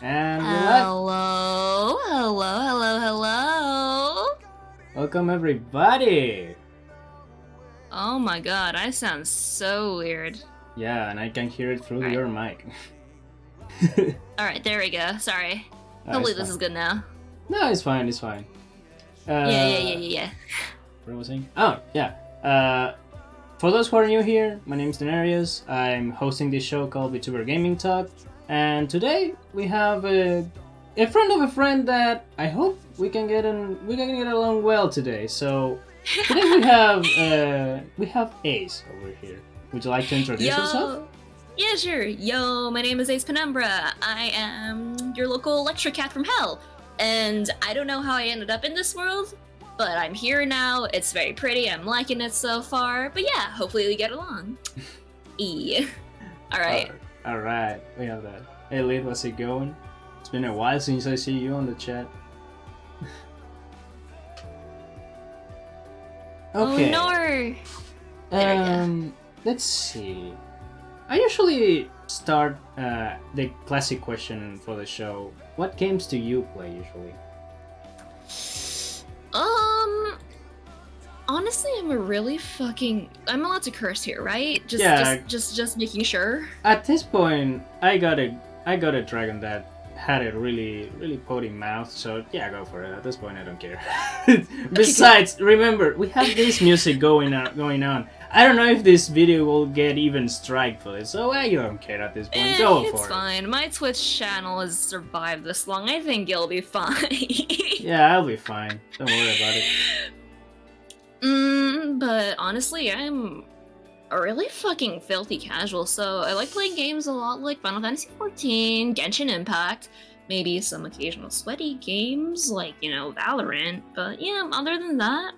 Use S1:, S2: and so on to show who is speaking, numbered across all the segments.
S1: And we're live.
S2: Hello.
S1: Welcome everybody.
S2: Oh my god, I sound so weird.
S1: Yeah, and I can hear it through your mic.
S2: Alright, there we go. Sorry. Hopefully this is good now.
S1: No, it's fine, it's fine.
S2: Yeah.
S1: What was I saying? Oh, yeah. For those who are new here, my name is Denarius. I'm hosting this show called Vtuber Gaming Talk. And today we have a friend of a friend that I hope we can get along well today. So today we have Ace over here. Would you like to introduce yourself?
S2: Yeah, sure. Yo, my name is Ace Penumbra. I am your local electric cat from hell. And I don't know how I ended up in this world, but I'm here now. It's very pretty. I'm liking it so far. But yeah, hopefully we get along. Alright.
S1: Alright, we have that. Hey Lid, what's it going? It's been a while since I see you on the chat. Okay.
S2: Oh no!
S1: Let's see. I usually start the classic question for the show. What games do you play usually?
S2: Honestly, I'm allowed to curse here, right? Just making sure.
S1: At this point, I got a dragon that had a really potty mouth, so yeah, go for it. At this point, I don't care. Besides, remember, we have this music going on. I don't know if this video will get even strike for it, so I don't care at this point. Go for it.
S2: It's fine. My Twitch channel has survived this long. I think it'll be fine.
S1: Yeah, I'll be fine. Don't worry about it.
S2: But honestly, I'm a really fucking filthy casual, so I like playing games a lot like Final Fantasy XIV, Genshin Impact, maybe some occasional sweaty games like, Valorant, but yeah, other than that,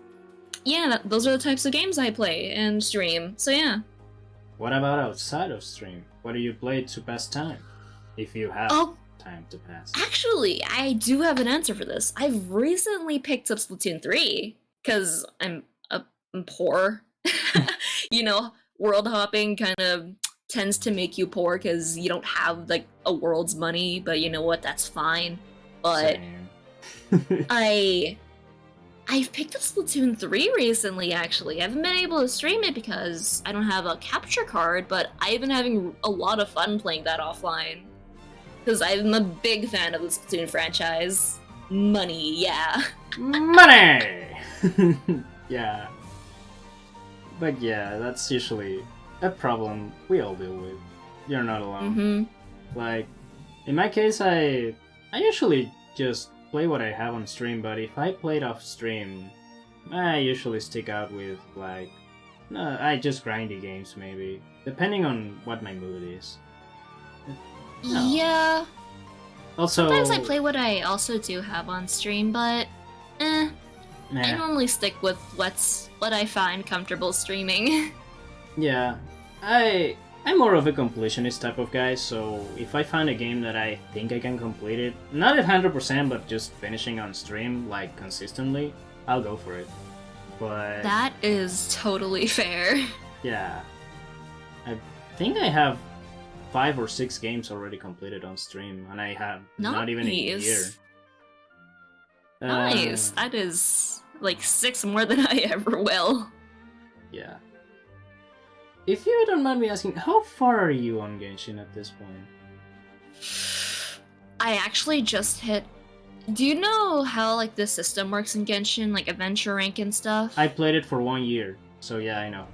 S2: yeah, those are the types of games I play and stream, so yeah.
S1: What about outside of stream? What do you play to pass time? If you have time to pass.
S2: Actually, I do have an answer for this. I've recently picked up Splatoon 3, because I'm poor. World hopping kind of tends to make you poor because you don't have like a world's money, but you know what, that's fine. But I've picked up Splatoon 3 recently, actually. I haven't been able to stream it because I don't have a capture card, but I've been having a lot of fun playing that offline. Because I'm a big fan of the Splatoon franchise. Money, yeah.
S1: Money! Yeah. But yeah, that's usually a problem we all deal with. You're not alone. Like, in my case, I usually just play what I have on stream, but if I play it off stream, I usually stick out with, like, I just grindy games, maybe. Depending on what my mood is. No.
S2: Yeah.
S1: Also,
S2: sometimes I play what I also do have on stream, but I normally stick with what I find comfortable streaming.
S1: Yeah, I'm more of a completionist type of guy, so if I find a game that I think I can complete it, not at 100%, but just finishing on stream, like, consistently, I'll go for it. But
S2: that is totally fair.
S1: Yeah. I think I have 5 or 6 games already completed on stream, and I have not even a year.
S2: Nice. That is like 6 more than I ever will.
S1: Yeah. If you don't mind me asking, how far are you on Genshin at this point?
S2: I actually just hit... Do you know how like the system works in Genshin, like adventure rank and stuff?
S1: I played it for 1 year, so yeah, I know.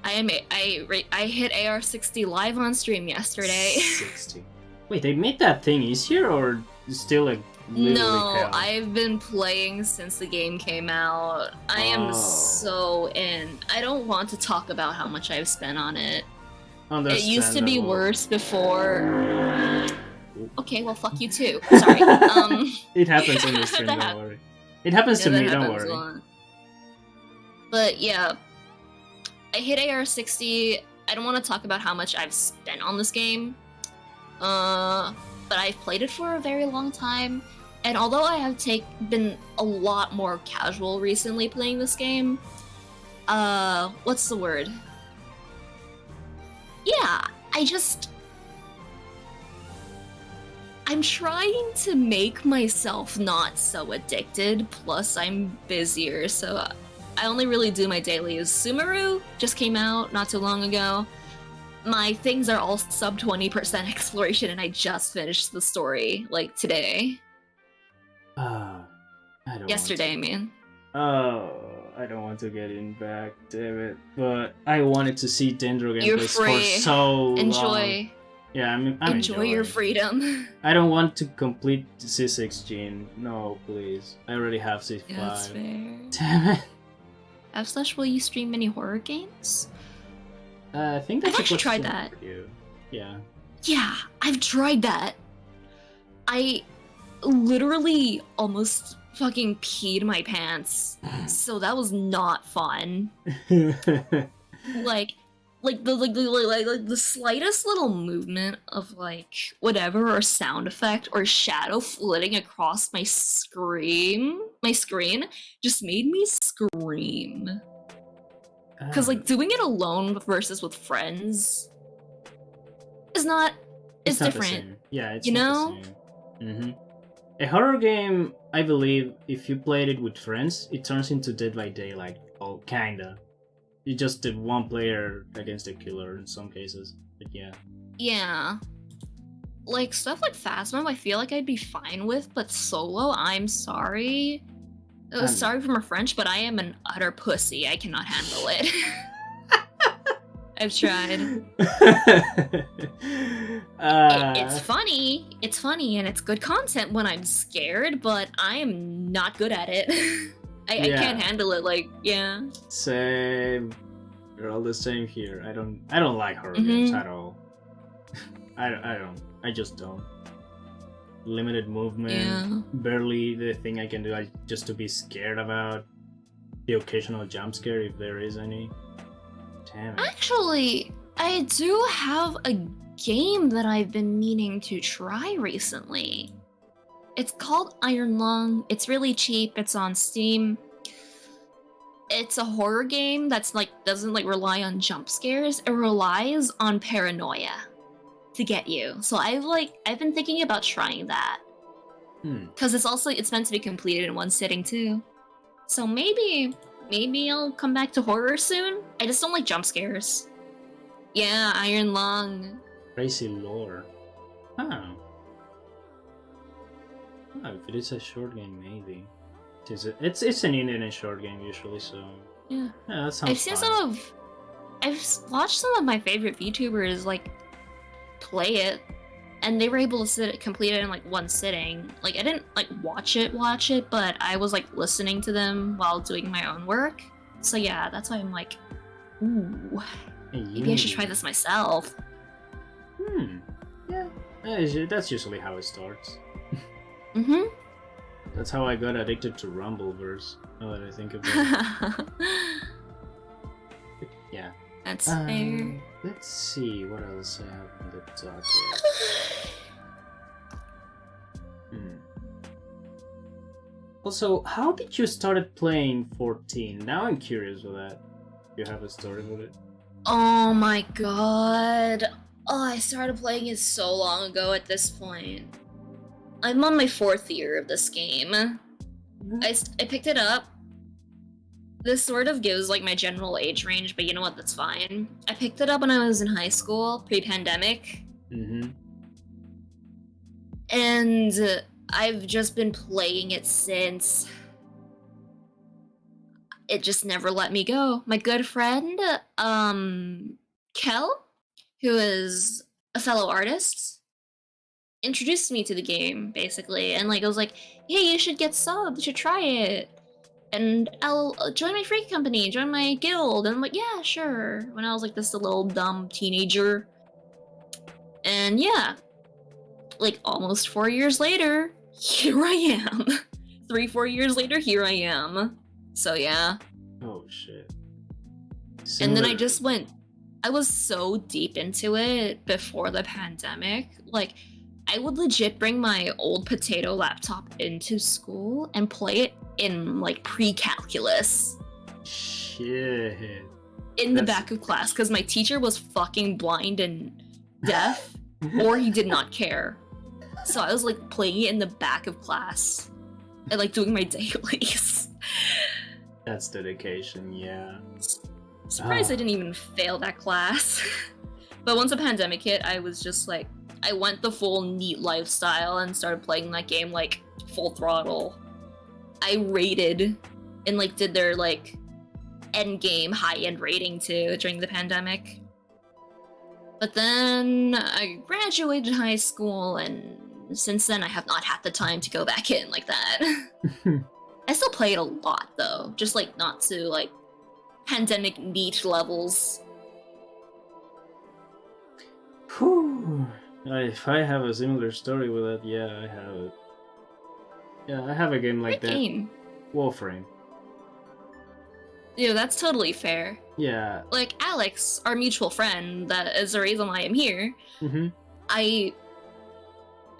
S2: I hit AR 60 live on stream yesterday.
S1: 60. Wait, they made that thing easier, or still like literally hell?
S2: I've been playing since the game came out. I am so in. I don't want to talk about how much I've spent on it. It used to be worse before. Okay, well, fuck you too. Sorry.
S1: It happens in this stream, don't worry. It happens to me, don't worry.
S2: But yeah, I hit AR 60. I don't want to talk about how much I've spent on this game. But I've played it for a very long time, and although I have been a lot more casual recently playing this game, what's the word? Yeah, I'm trying to make myself not so addicted, plus I'm busier, so I only really do my dailies. Sumeru just came out not too long ago. My things are all sub 20% exploration, and I just finished the story, like, today.
S1: I don't
S2: Yesterday, I mean.
S1: Oh, I don't want to get in back, damn it. But I wanted to see Dendro
S2: You're
S1: gameplays
S2: free.
S1: for so long.
S2: Enjoy.
S1: Yeah, I'm
S2: Enjoy your freedom.
S1: I don't want to complete C6 Gene. No, please. I already have C5.
S2: Yeah, that's fair.
S1: Damn it.
S2: F/, will you stream any horror games?
S1: I think that's
S2: I've actually tried that.
S1: For you. Yeah.
S2: Yeah, I've tried that. I literally almost fucking peed my pants, so that was not fun. like the slightest little movement of like whatever or sound effect or shadow flitting across my screen just made me scream. Because like doing it alone versus with friends is not it's different.
S1: Yeah, it's
S2: you
S1: not
S2: know.
S1: The same. Mm-hmm. A horror game, I believe, if you played it with friends, it turns into Dead by Daylight. Oh, kinda. You just did one player against a killer in some cases, but yeah.
S2: Yeah. Like, stuff like Phasma, I feel like I'd be fine with, but solo, I'm sorry. Sorry for my French, but I am an utter pussy. I cannot handle it. I've tried. It's funny. It's funny, and it's good content when I'm scared, but I am not good at it. I can't handle it. Like, yeah.
S1: Same. We're all the same here. I don't like horror games at all. I just don't. Limited movement. Barely the thing I can do. Just to be scared about the occasional jump scare if there is any. Damn it.
S2: Actually, I do have a game that I've been meaning to try recently. It's called Iron Lung. It's really cheap. It's on Steam. It's a horror game that's like doesn't like rely on jump scares. It relies on paranoia to get you. So I've been thinking about trying that. Because it's meant to be completed in one sitting too. So maybe I'll come back to horror soon. I just don't like jump scares. Yeah, Iron Lung.
S1: Crazy lore. Oh. If it is a short game, maybe. It's an Indian short game usually, so
S2: yeah,
S1: that sounds fun.
S2: I've watched some of my favorite VTubers like play it, and they were able to complete it in like one sitting. Like I didn't like watch it, but I was like listening to them while doing my own work. So yeah, that's why I'm like, ooh, maybe I should try this myself.
S1: Yeah, that's usually how it starts.
S2: Mm-hmm.
S1: That's how I got addicted to Rumbleverse, now that I think about it. Yeah.
S2: That's fair.
S1: Let's see what else I have on the docket. Also, how did you start playing 14? Now I'm curious with that. You have a story with it?
S2: Oh my god. Oh, I started playing it so long ago at this point. I'm on my 4th year of this game. I picked it up. This sort of gives like my general age range, but you know what, that's fine. I picked it up when I was in high school, pre-pandemic. And I've just been playing it since. It just never let me go. My good friend, Kel, who is a fellow artist, introduced me to the game, basically, and like I was like, hey, you should get subbed, you should try it, and I'll join my free company, join my guild, and I'm like, yeah, sure, when I was like this little dumb teenager. And yeah, like almost 4 years later, here I am. 3-4 years later, here I am. So yeah.
S1: Oh shit.
S2: And then I was so deep into it before the pandemic, like I would legit bring my old potato laptop into school and play it in like pre-calculus.
S1: Shit.
S2: In the back of class, because my teacher was fucking blind and deaf, or he did not care. So I was like playing it in the back of class and like doing my dailies.
S1: That's dedication, yeah.
S2: Surprised I didn't even fail that class. But once the pandemic hit, I was just like, I went the full neat lifestyle and started playing that game like full throttle. I rated and like did their like end game high-end rating too during the pandemic. But then I graduated high school, and since then I have not had the time to go back in like that. I still play it a lot though, just like not to like pandemic neat levels.
S1: Whew. If I have a similar story with it, yeah, I have it. Yeah, I have a game like that.
S2: Game?
S1: Warframe.
S2: Yeah, that's totally fair.
S1: Yeah.
S2: Like Alex, our mutual friend, that is the reason why I'm here.
S1: Mm-hmm.
S2: I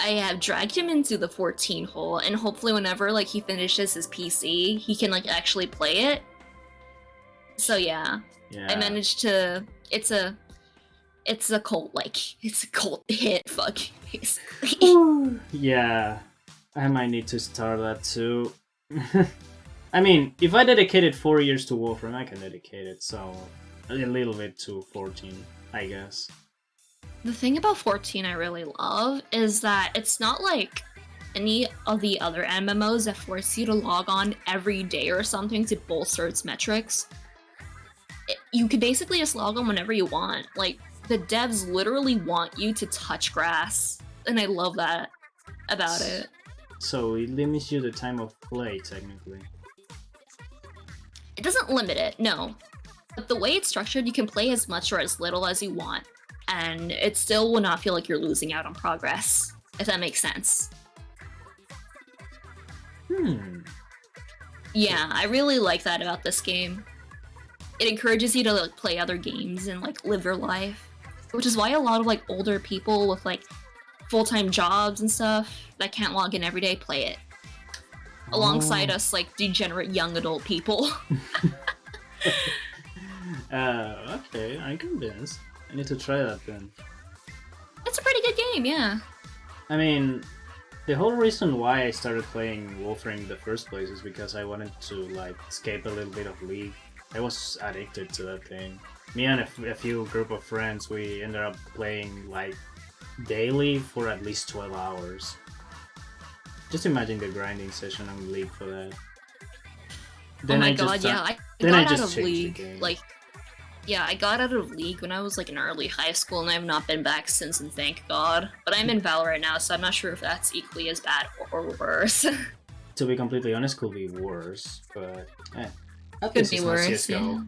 S2: have dragged him into the 14 hole, and hopefully whenever like he finishes his PC, he can like actually play it. So yeah. I managed to. It's a cult hit. Fuck, basically.
S1: Yeah, I might need to start that too. I mean, if I dedicated 4 years to Warframe, I can dedicate it so a little bit to 14, I guess.
S2: The thing about 14 I really love is that it's not like any of the other MMOs that force you to log on every day or something to bolster its metrics. You can basically just log on whenever you want. Like, the devs literally want you to touch grass, and I love that about it.
S1: So it limits you the time of play, technically.
S2: It doesn't limit it, no. But the way it's structured, you can play as much or as little as you want, and it still will not feel like you're losing out on progress, if that makes sense. Yeah, I really like that about this game. It encourages you to like play other games and like live your life, which is why a lot of like older people with like full-time jobs and stuff that can't log in every day play it. Alongside us like degenerate young adult people.
S1: Okay, I'm convinced. I need to try that then.
S2: It's a pretty good game, yeah.
S1: I mean, the whole reason why I started playing Warframe in the first place is because I wanted to like escape a little bit of League. I was addicted to that thing. Me and a few group of friends, we ended up playing like daily for at least 12 hours. Just imagine the grinding session on League for that.
S2: Then I got out of League. Like, yeah, I got out of League when I was like in early high school, and I have not been back since, and thank God. But I'm in Valorant now, so I'm not sure if that's equally as bad or worse.
S1: To be completely honest, could be worse, but
S2: could be worse. Yeah.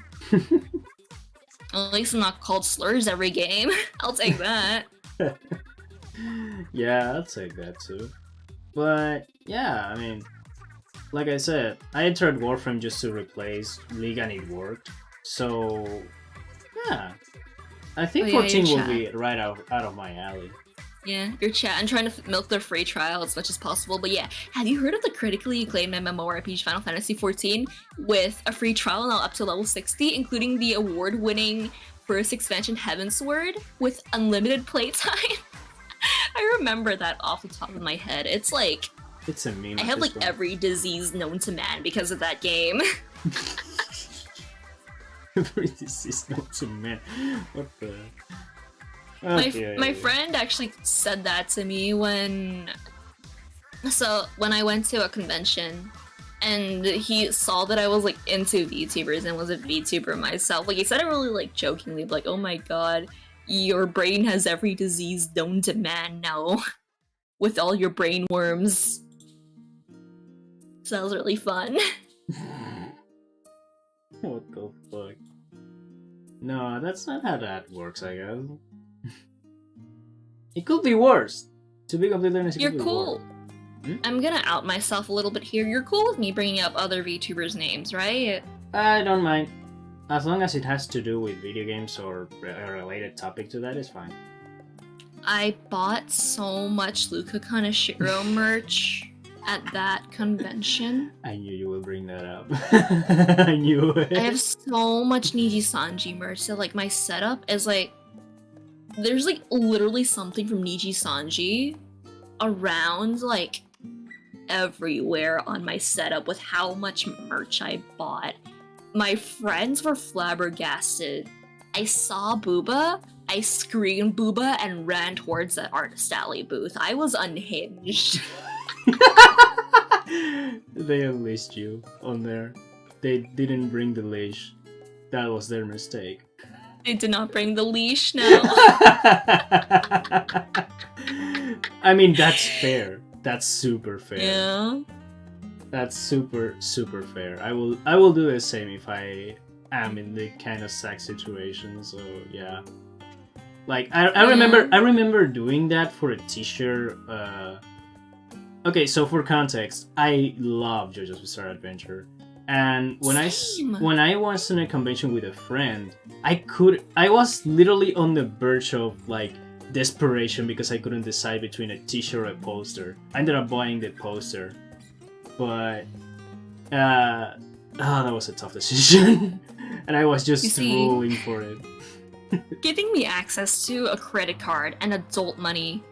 S2: At least I'm not called slurs every game. I'll take that.
S1: Yeah, I'll take that too. But yeah, I mean, like I said, I entered Warframe just to replace League, and it worked. So yeah, I think 14 will be right out of my alley.
S2: Yeah, your chat. I'm trying to milk their free trial as much as possible. But yeah, have you heard of the critically acclaimed MMORPG Final Fantasy XIV with a free trial now up to level 60, including the award-winning first expansion Heavensward with unlimited playtime? I remember that off the top of my head. It's like...
S1: It's a meme.
S2: I have like every disease known to man because of that game.
S1: Every disease known to man. What the...
S2: My friend actually said that to me when I went to a convention, and he saw that I was like into VTubers and was a VTuber myself. Like, he said it really like jokingly, like, "Oh my god, your brain has every disease known to man now, with all your brain worms." So that was really fun.
S1: What the fuck? No, that's not how that works, I guess. It could be worse. To be completely honest,
S2: you're cool. I'm gonna out myself a little bit here. You're cool with me bringing up other VTubers' names, right?
S1: I don't mind. As long as it has to do with video games or a related topic to that, is fine.
S2: I bought so much Luka Kaneshiro merch at that convention.
S1: I knew you would bring that up. I knew it.
S2: I have so much Niji Sanji merch, so like my setup is like... There's like literally something from Niji Sanji around like everywhere on my setup with how much merch I bought. My friends were flabbergasted. I saw Booba, I screamed Booba and ran towards the Artist Alley booth. I was unhinged.
S1: They unleashed you on there. They didn't bring the leash. That was their mistake.
S2: They did not bring the leash, no.
S1: I mean, that's fair. That's super fair.
S2: Yeah.
S1: That's super fair. I will do the same if I am in the kind of sack situation. So yeah. Like I remember doing that for a t-shirt. Okay, so for context, I love JoJo's Bizarre Adventure. And when I was in a convention with a friend, I was literally on the verge of like desperation because I couldn't decide between a t-shirt or a poster. I ended up buying the poster, but that was a tough decision, and I was just rolling for it.
S2: Giving me access to a credit card and adult money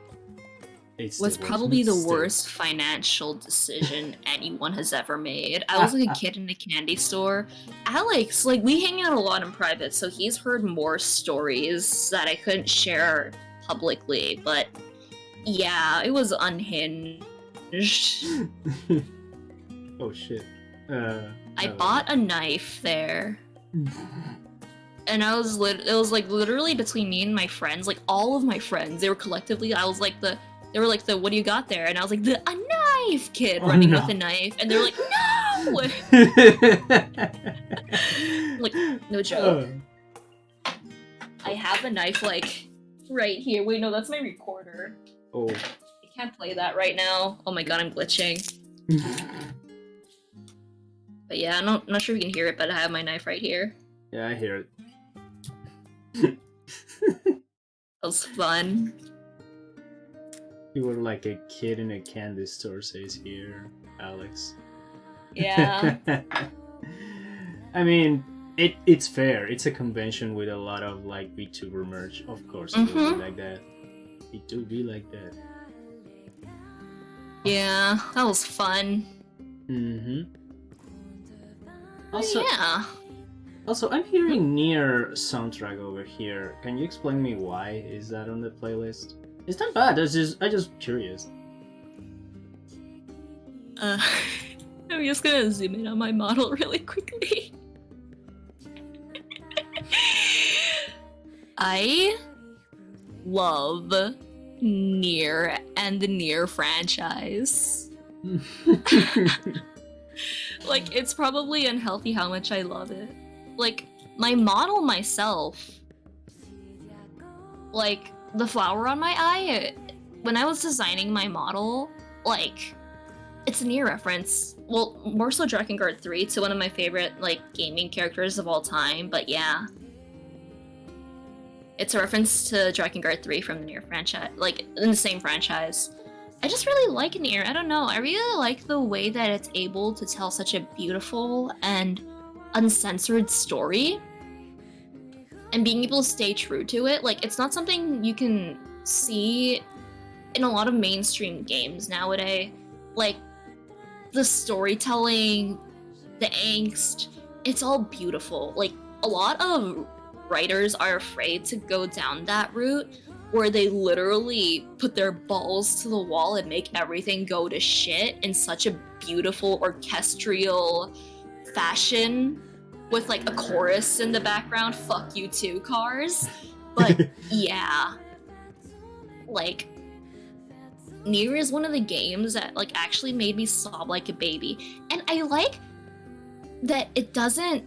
S2: was probably the worst financial decision anyone has ever made. I was like a kid in a candy store. Alex, like, we hang out a lot in private, so he's heard more stories that I couldn't share publicly, but yeah, it was unhinged.
S1: Oh shit.
S2: I bought a knife there. And it was like literally between me and my friends, like all of my friends, they were collectively, they were like, what do you got there? And I was like, a knife, kid, running with a knife. And they were like, no! Like, no joke. I have a knife, like, right here. Wait, no, that's my recorder.
S1: Oh.
S2: I can't play that right now. Oh my god, I'm glitching. But yeah, I'm not sure if you can hear it, but I have my knife right here.
S1: Yeah, I hear it.
S2: That was fun.
S1: You were like a kid in a candy store, says here, Alex.
S2: Yeah.
S1: I mean, it's fair. It's a convention with a lot of like Vtuber merch. Of course, it will be like that. It do be like that.
S2: Yeah, that was fun.
S1: Also,
S2: yeah.
S1: Also, I'm hearing Nier soundtrack over here. Can you explain me why is that on the playlist? It's not bad. I'm just curious.
S2: I'm just gonna zoom in on my model really quickly. I love Nier and the Nier franchise. Like, it's probably unhealthy how much I love it. Like, my model myself, like, the flower on my eye, when I was designing my model, like, it's a Nier reference. Well, more so Drakengard 3 to one of my favorite, like, gaming characters of all time, but yeah. It's a reference to Drakengard 3 from the Nier franchise, like, in the same franchise. I just really like Nier, I don't know, I really like the way that it's able to tell such a beautiful and uncensored story. And being able to stay true to it, like, it's not something you can see in a lot of mainstream games nowadays. Like, the storytelling, the angst, it's all beautiful. Like, a lot of writers are afraid to go down that route, where they literally put their balls to the wall and make everything go to shit in such a beautiful orchestral fashion with like a chorus in the background, fuck you too, cars. But yeah, like, Nier is one of the games that like actually made me sob like a baby. And I like that it doesn't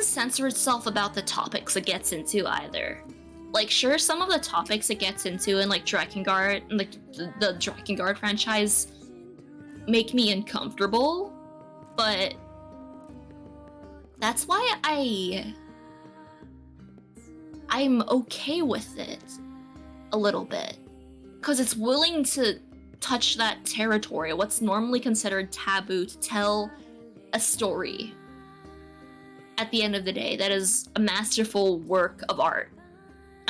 S2: censor itself about the topics it gets into either. Like, sure, some of the topics it gets into in like Drakengard, like the Drakengard franchise, make me uncomfortable, but that's why I'm okay with it a little bit, because it's willing to touch that territory, what's normally considered taboo, to tell a story at the end of the day that is a masterful work of art.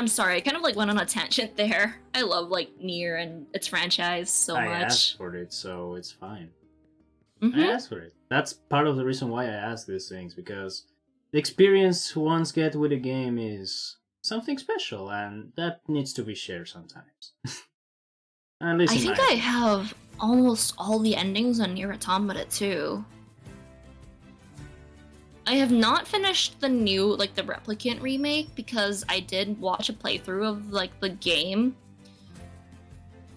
S2: I'm sorry, I kind of like went on a tangent there. I love like Nier and its franchise so much.
S1: I asked for it, so it's fine.
S2: Mm-hmm.
S1: I asked for it. That's part of the reason why I ask these things, because the experience ones get with a game is something special, and that needs to be shared sometimes. At least
S2: I think I have almost all the endings on Nier Automata too. I have not finished the new, like, the Replicant remake, because I did watch a playthrough of, like, the game.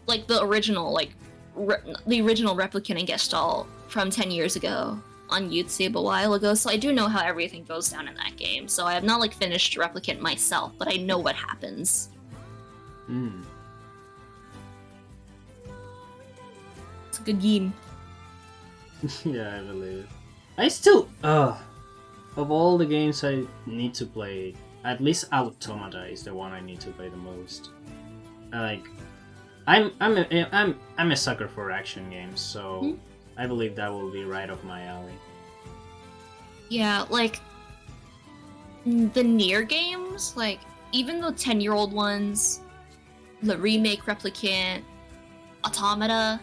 S2: Like, the original, like, the original Replicant and Gestalt from 10 years ago on YouTube a while ago, so I do know how everything goes down in that game. So I have not, like, finished Replicant myself, but I know what happens. It's a good game.
S1: Yeah, I believe it. I still, of all the games I need to play, at least Automata is the one I need to play the most. Like, I'm a sucker for action games, so I believe that will be right up my alley.
S2: Yeah, like the Nier games, like even the 10-year-old ones, the remake Replicant, Automata,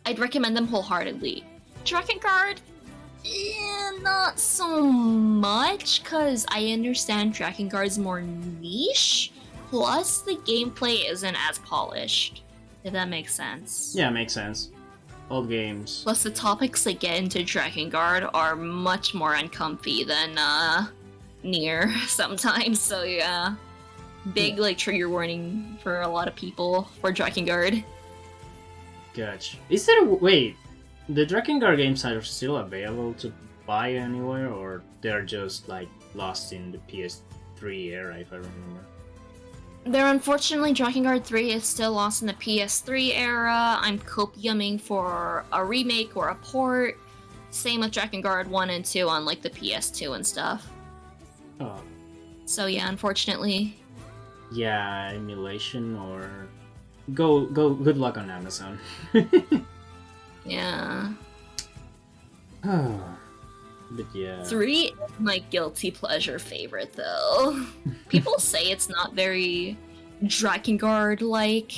S2: I'd recommend them wholeheartedly. Drakengard, not so much, because I understand Drakengard's more niche, plus the gameplay isn't as polished, if that makes sense.
S1: Yeah, makes sense. Old games.
S2: Plus the topics that get into Drakengard are much more uncomfy than Nier sometimes, so yeah. Big like trigger warning for a lot of people for Drakengard.
S1: Gotcha. Is there a wait? The Drakengard games are still available to buy anywhere, or they're just like lost in the PS3 era, if I remember?
S2: They're unfortunately, Drakengard 3 is still lost in the PS3 era. I'm copiuming for a remake or a port. Same with Drakengard 1 and 2 on like the PS2 and stuff.
S1: Oh.
S2: So yeah, unfortunately.
S1: Yeah, emulation or go. Good luck on Amazon.
S2: Yeah.
S1: But yeah. 3
S2: is my guilty pleasure favorite, though. People say it's not very Drakengard-like,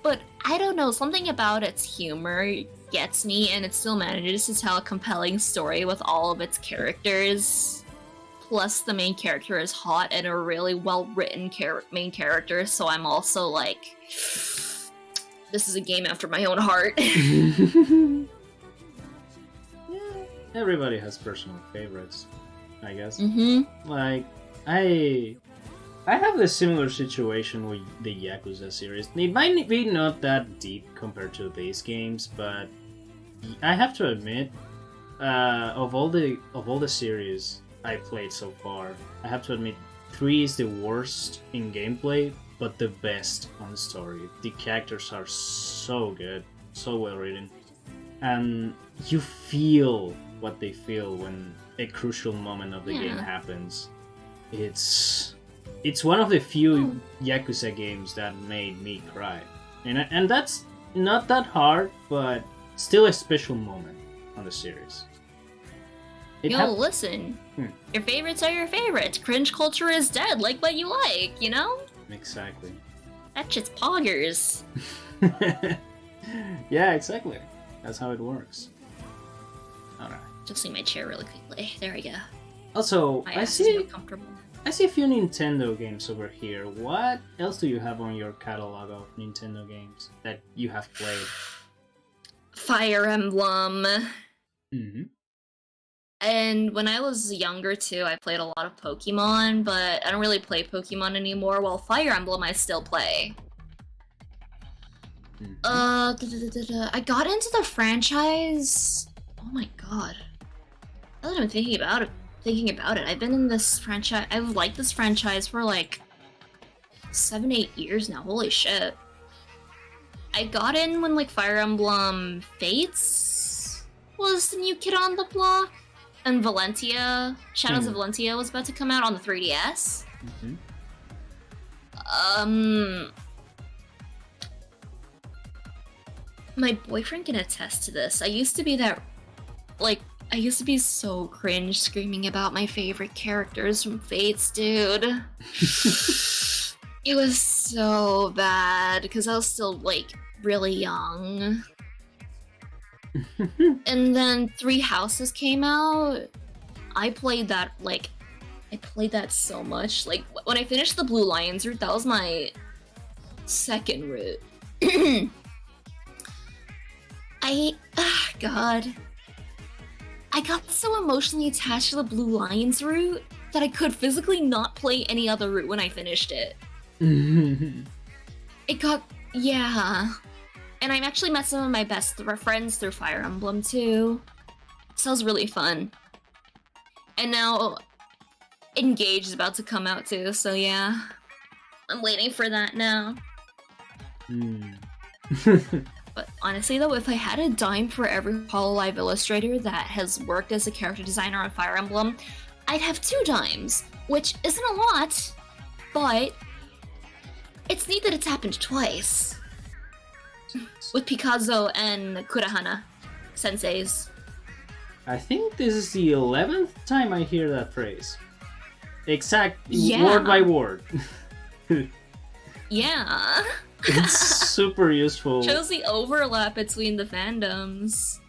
S2: but I don't know, something about its humor gets me, and it still manages to tell a compelling story with all of its characters. Plus, the main character is hot and a really well-written main character, so I'm also like, this is a game after my own heart.
S1: Everybody has personal favorites, I guess.
S2: Mm-hmm.
S1: Like, I have a similar situation with the Yakuza series. It might be not that deep compared to these games, but I have to admit, of all the series I played so far, I have to admit 3 is the worst in gameplay, but the best on story. The characters are so good, so well written, and you feel what they feel when a crucial moment of the game happens. It's one of the few Yakuza games that made me cry, and that's not that hard, but still a special moment on the series.
S2: Listen, your favorites are your favorites. Cringe culture is dead. Like what you like, you know?
S1: Exactly.
S2: That's just poggers.
S1: Yeah, exactly. That's how it works. Alright.
S2: Adjusting my chair really quickly. There we go.
S1: Also, I see
S2: comfortable.
S1: I see a few Nintendo games over here. What else do you have on your catalog of Nintendo games that you have played?
S2: Fire Emblem.
S1: Mm-hmm.
S2: And when I was younger too, I played a lot of Pokemon, but I don't really play Pokemon anymore, while Fire Emblem I still play.
S1: Mm-hmm.
S2: I got into the franchise. Oh my god. Now that I'm thinking about it, I've been in this franchise. I've liked this franchise for like 7-8 years now. Holy shit. I got in when like Fire Emblem Fates was the new kid on the block, and Valentia, Shadows of Valentia was about to come out on the 3DS. My boyfriend can attest to this. I used to be that, like, I used to be so cringe screaming about my favorite characters from Fates, dude. It was so bad because I was still like really young. And then Three Houses came out. I played that so much. Like when I finished the Blue Lions route, that was my second route. God. I got so emotionally attached to the Blue Lions route that I could physically not play any other route when I finished it. Yeah. And I've actually met some of my best friends through Fire Emblem too. So it was really fun. And now Engage is about to come out too, so yeah. I'm waiting for that now. But honestly though, if I had a dime for every Hololive illustrator that has worked as a character designer on Fire Emblem, I'd have 2 dimes, which isn't a lot, but it's neat that it's happened twice. With Picasso and Kurahana senseis.
S1: I think this is the 11th time I hear that phrase. Word by word.
S2: Yeah.
S1: It's super useful.
S2: Shows the overlap between the fandoms.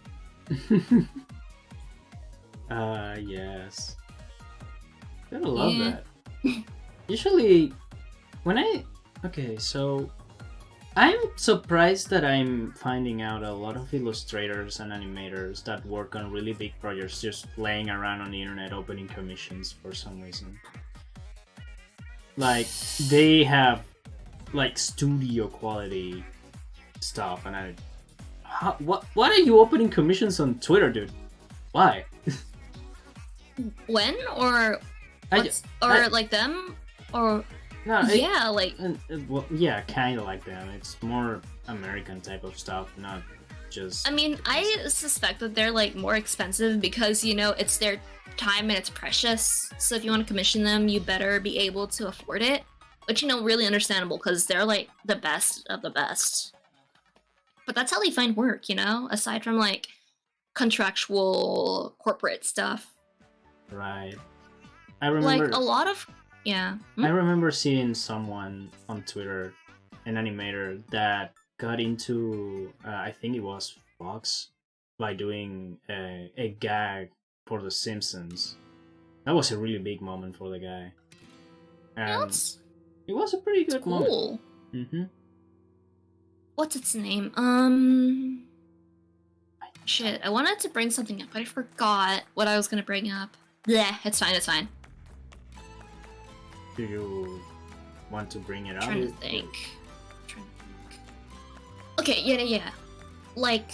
S1: Yes. Gotta love that. Usually, so I'm surprised that I'm finding out a lot of illustrators and animators that work on really big projects just laying around on the internet opening commissions for some reason. Like, they have like studio quality stuff, and what are you opening commissions on Twitter, dude? Why?
S2: When like them or
S1: no?
S2: Yeah,
S1: kind of like them. It's more American type of stuff, not just.
S2: I mean, I suspect that they're like more expensive because it's their time and it's precious. So if you want to commission them, you better be able to afford it. Which, really understandable because they're like the best of the best. But that's how they find work, aside from like contractual corporate stuff.
S1: Right. I remember
S2: like a lot of I
S1: remember seeing someone on Twitter, an animator that got into I think it was Fox by doing a gag for The Simpsons. That was a really big moment for the guy. And it was a pretty good moment.
S2: Cool. What's its name? Shit, I wanted to bring something up, but I forgot what I was gonna bring up. Yeah, it's fine.
S1: Do you want to bring it up?
S2: Trying to think. Okay, yeah. Like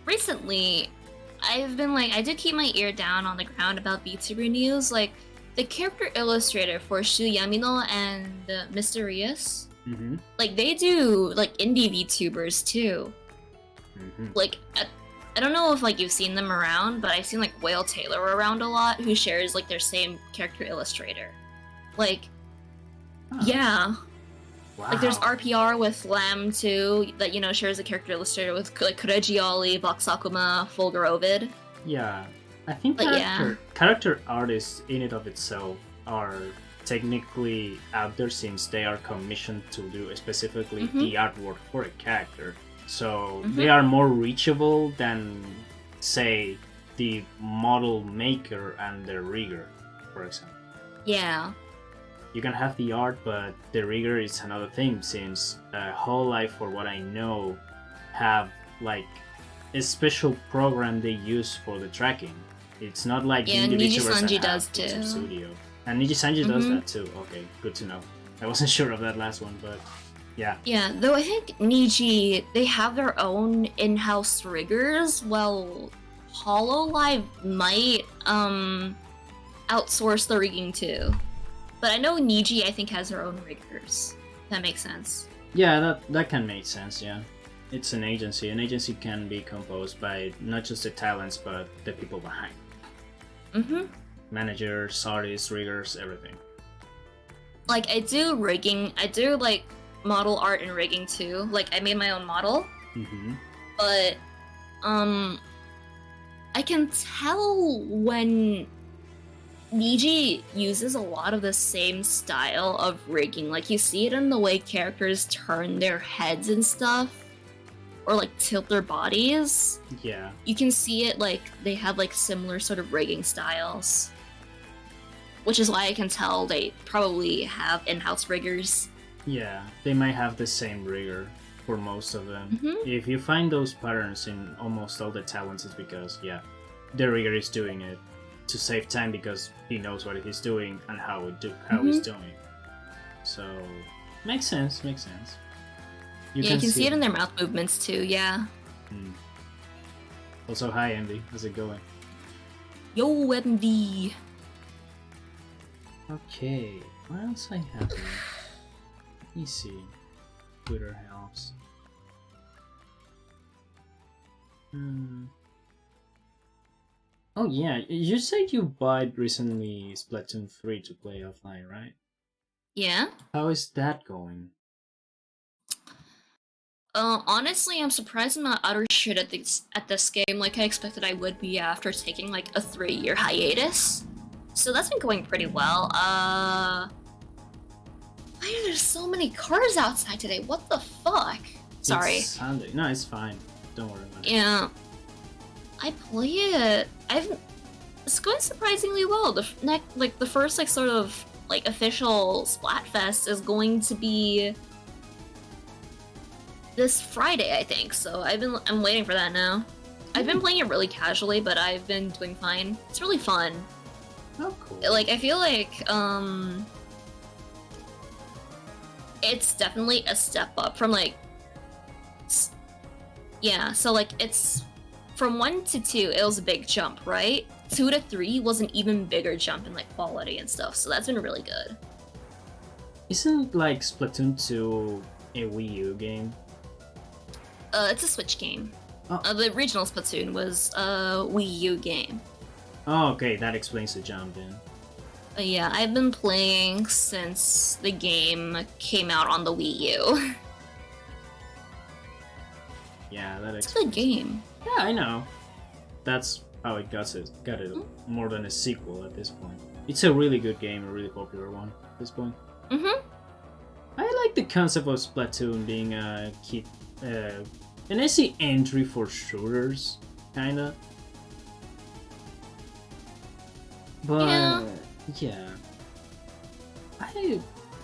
S2: recently I've been I do keep my ear down on the ground about VTuber news. Like the character illustrator for Shu Yamino and Mysterious, they do indie VTubers too. I don't know if you've seen them around, but I've seen Whale Taylor around a lot, who shares their same character illustrator. Yeah.
S1: Wow.
S2: There's RPR with Lamb too, that shares a character illustrator with Kurejioli, Vox Sakuma, Fulgur Ovid.
S1: Yeah, I think character artists in and of itself are technically out there since they are commissioned to do specifically the artwork for a character. So they are more reachable than, say, the model maker and the rigger, for example.
S2: Yeah.
S1: You can have the art, but the rigger is another thing, since Hololive, for what I know, have a special program they use for the tracking. It's not like
S2: Niji-Sanji does too.
S1: Studio. And Niji-Sanji does that too. Okay, good to know. I wasn't sure of that last one, but yeah.
S2: Yeah, though I think Niji, they have their own in-house riggers, while Hololive might outsource the rigging too. But I know Niji, I think, has her own riggers. That makes sense.
S1: Yeah, that can make sense, yeah. It's an agency. An agency can be composed by not just the talents, but the people behind. Managers, artists, riggers, everything.
S2: I do rigging. I do, model art and rigging too. Like, I made my own model, but I can tell when Niji uses a lot of the same style of rigging. Like, you see it in the way characters turn their heads and stuff, or like tilt their bodies.
S1: Yeah.
S2: You can see it, like, they have like similar sort of rigging styles. Which is why I can tell they probably have in-house riggers.
S1: Yeah, they might have the same rigger for most of them. If you find those patterns in almost all the talents, it's because, yeah, the rigger is doing it to save time because he knows what he's doing and how he's doing. So, makes sense. You can
S2: see it in their mouth movements too, yeah.
S1: Also, hi Envy, how's it going?
S2: Yo, Envy!
S1: Okay, what else I have here? Let me see. Twitter helps. Oh yeah, you said you bought recently Splatoon 3 to play offline, right?
S2: Yeah?
S1: How is that going?
S2: Honestly, I'm surprised I'm not utter shit at this game like I expected I would be after taking like a 3-year hiatus. So that's been going pretty well. Why are there so many cars outside today? What the fuck? Sorry.
S1: It's Sunday. No, it's fine. Don't worry about it.
S2: Yeah. I play it. It's going surprisingly well. The first like sort of like official Splatfest is going to be this Friday, I think. So I'm waiting for that now. I've been playing it really casually, but I've been doing fine. It's really fun.
S1: Oh, cool.
S2: Like, I feel like it's definitely a step up from like so like it's from 1 to 2 it was a big jump, right? 2 to 3 was an even bigger jump in like quality and stuff, so that's been really good.
S1: Isn't like Splatoon 2 a Wii U game?
S2: It's a Switch game. The original Splatoon was a Wii U game.
S1: Oh, okay, that explains the jump then.
S2: Yeah, I've been playing since the game came out on the Wii U.
S1: Yeah, that
S2: It's a good game.
S1: Yeah, I know. That's how it got it. More than a sequel at this point. It's a really good game, a really popular one at this point. I like the concept of Splatoon being an easy entry for shooters, kinda. But yeah.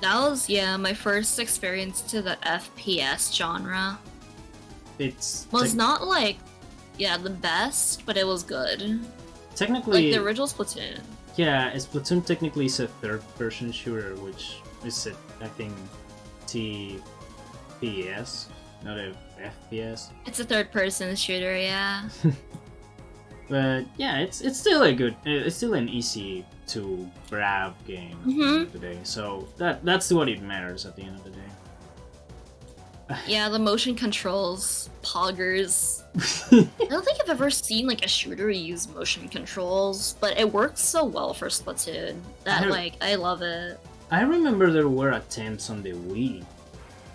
S2: That was my first experience to the FPS genre. Was not like the best, but it was good.
S1: Technically,
S2: like the original Splatoon.
S1: Yeah, Splatoon technically is a third-person shooter, which is I think TPS, not a FPS.
S2: It's a third-person shooter, yeah.
S1: But yeah, it's still it's still an easy to grab game at the end of the day. So that's what it matters at the end of the day.
S2: Yeah, the motion controls, poggers. I don't think I've ever seen like a shooter use motion controls, but it works so well for Splatoon that I love it.
S1: I remember there were attempts on the Wii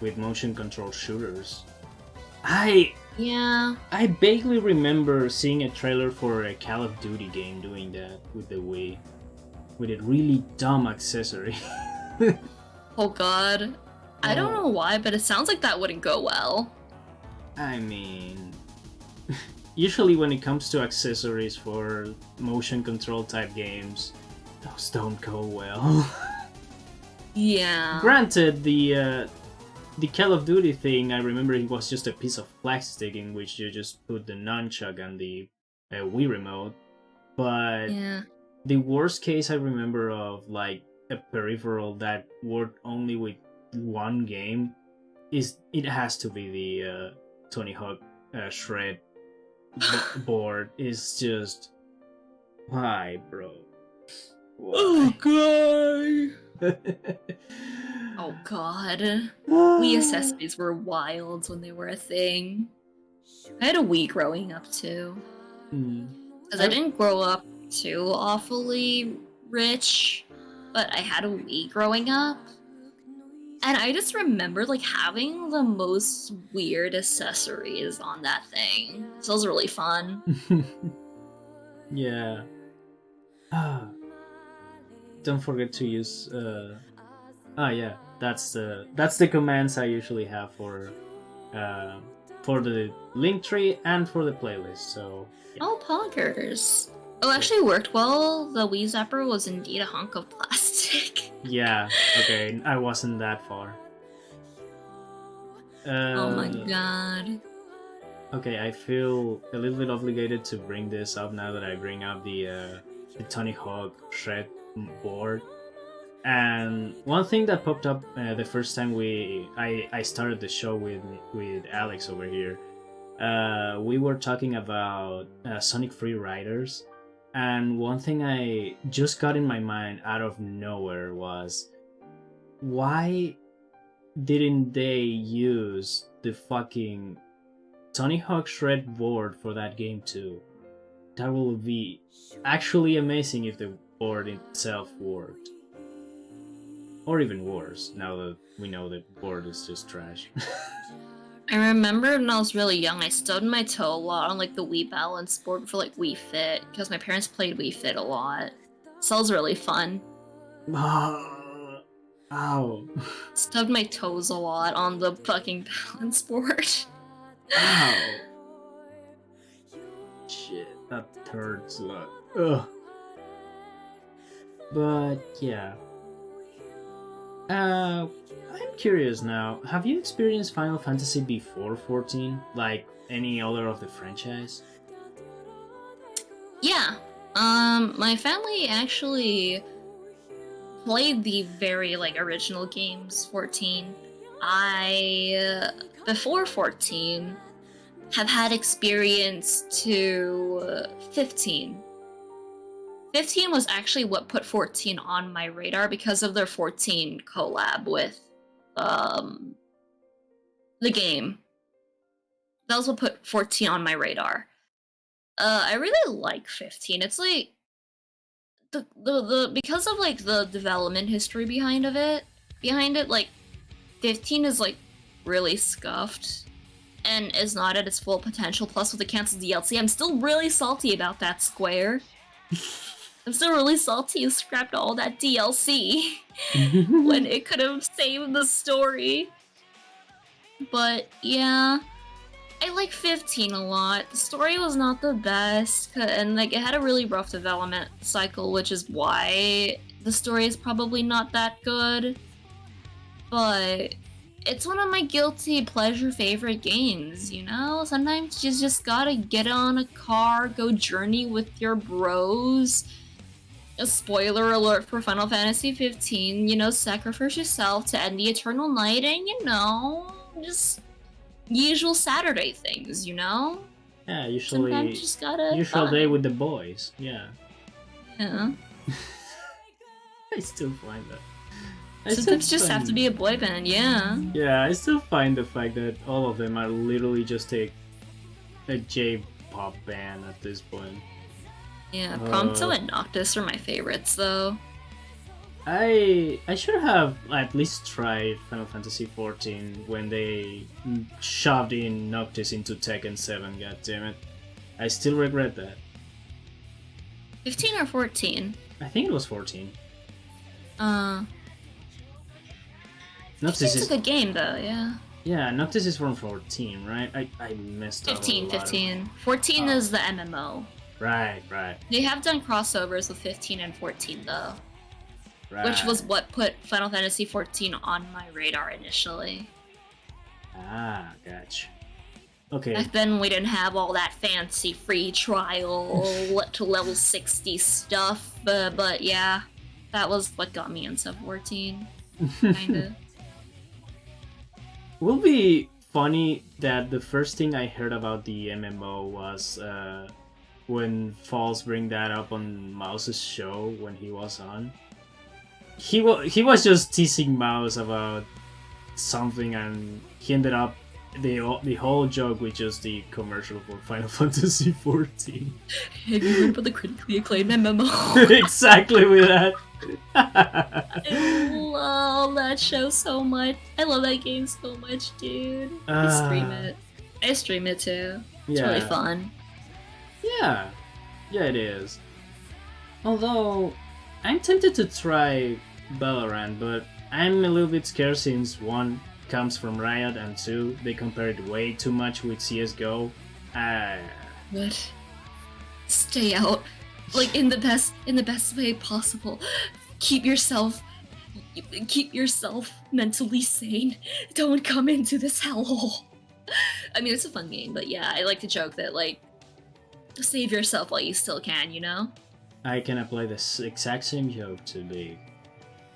S1: with motion control shooters. I vaguely remember seeing a trailer for a Call of Duty game doing that with the Wii, with a really dumb accessory.
S2: Oh god. I don't know why, but it sounds like that wouldn't go well.
S1: I mean, usually when it comes to accessories for motion control type games, those don't go well.
S2: Yeah.
S1: Granted, the Call of Duty thing, I remember it was just a piece of plastic in which you just put the nunchuck and the Wii remote. But the worst case I remember of like a peripheral that worked only with one game it has to be the Tony Hawk Shred board. Is just why, bro? Why?
S2: Oh god. Oh god. Wii accessories were wild when they were a thing. I had a Wii growing up too. Because I didn't grow up too awfully rich, but I had a Wii growing up. And I just remember like having the most weird accessories on that thing. So it was really fun.
S1: Yeah. Don't forget to use yeah, that's the commands I usually have for the link tree and for the playlist. So yeah.
S2: Oh, poggers. Oh, actually worked well. The Wii Zapper was indeed a hunk of plastic.
S1: Yeah, okay, I wasn't that far.
S2: Oh my god.
S1: Okay, I feel a little bit obligated to bring this up now that I bring up the Tony Hawk Shred board. And one thing that popped up the first time I started the show with Alex over here, we were talking about Sonic Free Riders, and one thing I just got in my mind out of nowhere was, why didn't they use the fucking Tony Hawk Shred board for that game too? That will be actually amazing if the board itself worked. Or even worse, now that we know that board is just trash.
S2: I remember when I was really young, I stubbed my toe a lot on like the Wii Balance board for like Wii Fit, because my parents played Wii Fit a lot. So it was really fun.
S1: Ow.
S2: Stubbed my toes a lot on the fucking balance board.
S1: Ow. Shit, that hurts a lot. Ugh. But yeah. I'm curious now. Have you experienced Final Fantasy before 14? Like any other of the franchise?
S2: Yeah. My family actually played the very like original games 14. I before 14 have had experience to 15. 15 was actually what put 14 on my radar because of their 14 collab with the game. That was what put 14 on my radar. I really like 15. It's like the because of like the development history behind it, like 15 is like really scuffed and is not at its full potential. Plus with the canceled DLC, I'm still really salty about that, Square. I'm still really salty you scrapped all that DLC when it could have saved the story. But yeah, I like 15 a lot. The story was not the best, and like it had a really rough development cycle, which is why the story is probably not that good. But it's one of my guilty pleasure favorite games, you know? Sometimes you just gotta get on a car, go journey with your bros. A spoiler alert for Final Fantasy 15, you know, sacrifice yourself to end the eternal night and, you know, just usual Saturday things, you know?
S1: Yeah, usually
S2: sometimes you just gotta
S1: usual day with the boys, yeah.
S2: Yeah.
S1: I still find that.
S2: Sometimes you just have to be a boy band, yeah.
S1: Yeah, I still find the fact that all of them are literally just a J-pop band at this point.
S2: Yeah, Prompto and Noctis are my favorites, though.
S1: I should have at least tried Final Fantasy XIV when they shoved in Noctis into Tekken 7, goddammit. I still regret that.
S2: 15 or 14?
S1: I think it was 14.
S2: Noctis is a good game, though, yeah.
S1: Yeah, Noctis is from 14, right? I messed up.
S2: 15. 14 is the MMO.
S1: Right.
S2: They have done crossovers with 15 and 14, though.
S1: Right.
S2: Which was what put Final Fantasy 14 on my radar initially.
S1: Ah, gotcha. Okay.
S2: Back then, we didn't have all that fancy free trial to level 60 stuff, but yeah, that was what got me into 14. Kinda.
S1: Will be funny that the first thing I heard about the MMO was when Falls bring that up on Mouse's show when he was on. He was just teasing Mouse about something, and he ended up the whole joke with just the commercial for Final Fantasy 14.
S2: Have you heard about the critically acclaimed MMO?
S1: Exactly with that.
S2: I love that show so much. I love that game so much, dude. I stream it. I stream it too. It's really fun.
S1: Yeah, it is. Although, I'm tempted to try Valorant, but I'm a little bit scared since 1 comes from Riot and 2, they compared way too much with CSGO.
S2: What? Stay out. Like, in the best way possible. Keep yourself mentally sane. Don't come into this hellhole. I mean, it's a fun game, but yeah, I like to joke that, like, save yourself while you still can, you know?
S1: I can apply this exact same joke to League.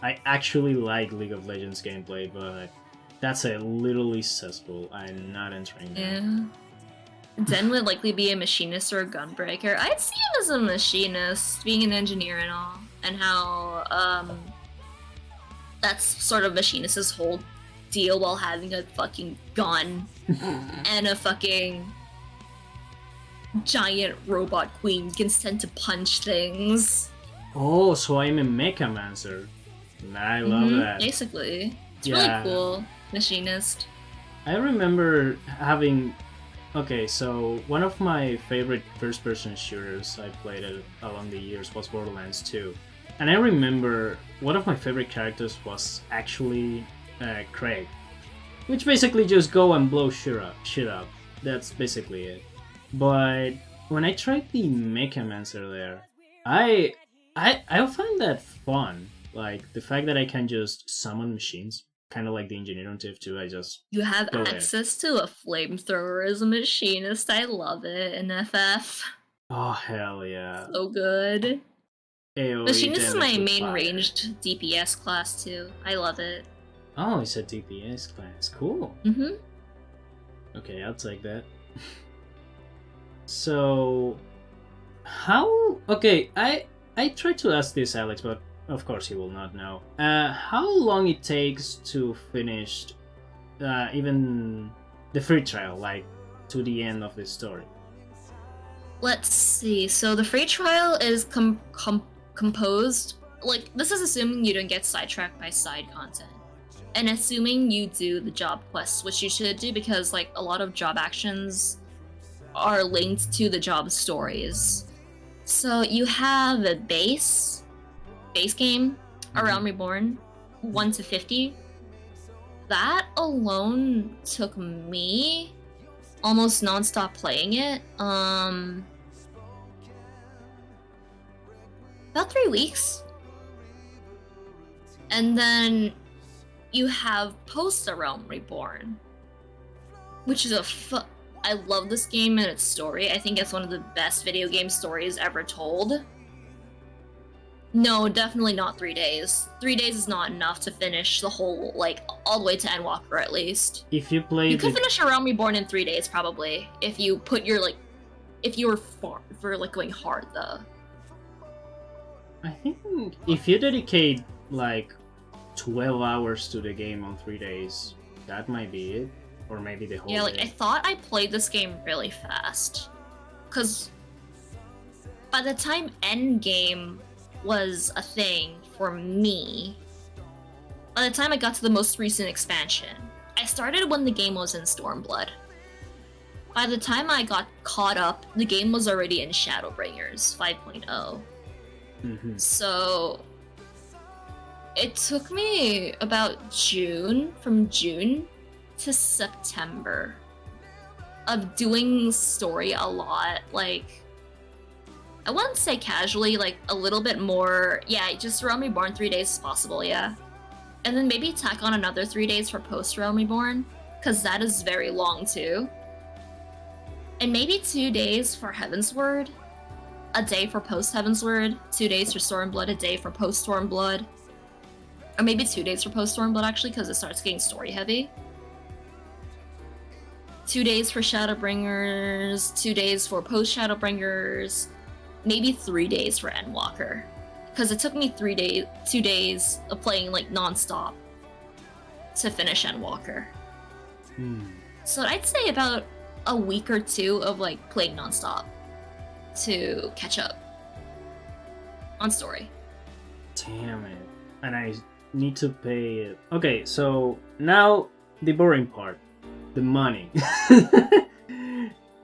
S1: I actually like League of Legends gameplay, but that's a literally cesspool. I'm not entering that.
S2: Yeah. Den would likely be a machinist or a gunbreaker. I'd see him as a machinist, being an engineer and all, and how, that's sort of machinist's whole deal while having a fucking gun and a fucking giant robot queen you can send to punch things.
S1: Oh, so I'm a mechamancer. I love that.
S2: Basically. It's really cool. Machinist.
S1: I remember having... Okay, so one of my favorite first-person shooters I played along the years was Borderlands 2. And I remember one of my favorite characters was actually Craig. Which basically just go and blow shit up. That's basically it. But when I tried the Mechamancer there, I found that fun. Like, the fact that I can just summon machines, kind of like the engineer on TF2, I just...
S2: You have access to a flamethrower as a machinist. I love it in FF.
S1: Oh, hell yeah.
S2: So good.
S1: AOE
S2: machinist is my main
S1: fire.
S2: ranged DPS class, too. I love it.
S1: Oh, it's a DPS class. Cool.
S2: Mm-hmm.
S1: Okay, I'll take that. So... How... Okay, I tried to ask this, Alex, but of course he will not know. How long it takes to finish even the free trial, like to the end of the story?
S2: Let's see. So the free trial is composed... Like, this is assuming you don't get sidetracked by side content. And assuming you do the job quests, which you should do because, like, a lot of job actions are linked to the job stories. So you have a base game, A Realm Reborn, 1 to 50. That alone took me almost non-stop playing it. About 3 weeks. And then you have Post A Realm Reborn, which is I love this game and its story. I think it's one of the best video game stories ever told. No, definitely not 3 days. 3 days is not enough to finish the whole, like, all the way to ENVtuber at least.
S1: If you play...
S2: You could finish A Realm Reborn in 3 days, probably, if you put your, like... If you were going hard, though.
S1: I think if you dedicate, like, 12 hours to the game on 3 days, that might be it. Or maybe the whole
S2: Yeah, like,
S1: day.
S2: I thought I played this game really fast. Because by the time Endgame was a thing for me, by the time I got to the most recent expansion, I started when the game was in Stormblood. By the time I got caught up, the game was already in Shadowbringers 5.0. So it took me about from June to September of doing story a lot. Like, I wouldn't say casually, like a little bit more. Yeah, just Realm Reborn 3 days is possible, yeah. And then maybe tack on another 3 days for post Realm Reborn, because that is very long too. And maybe 2 days for Heavensward, a day for post Heavensward, 2 days for Stormblood, a day for post Stormblood. Or maybe 2 days for post Stormblood actually, because it starts getting story heavy. 2 days for Shadowbringers, 2 days for post Shadowbringers, maybe 3 days for Endwalker. Because it took me 2 days of playing like non-stop to finish Endwalker. So I'd say about a week or two of like playing nonstop to catch up on story.
S1: Damn it. And I need to pay it. Okay, so now the boring part. The money.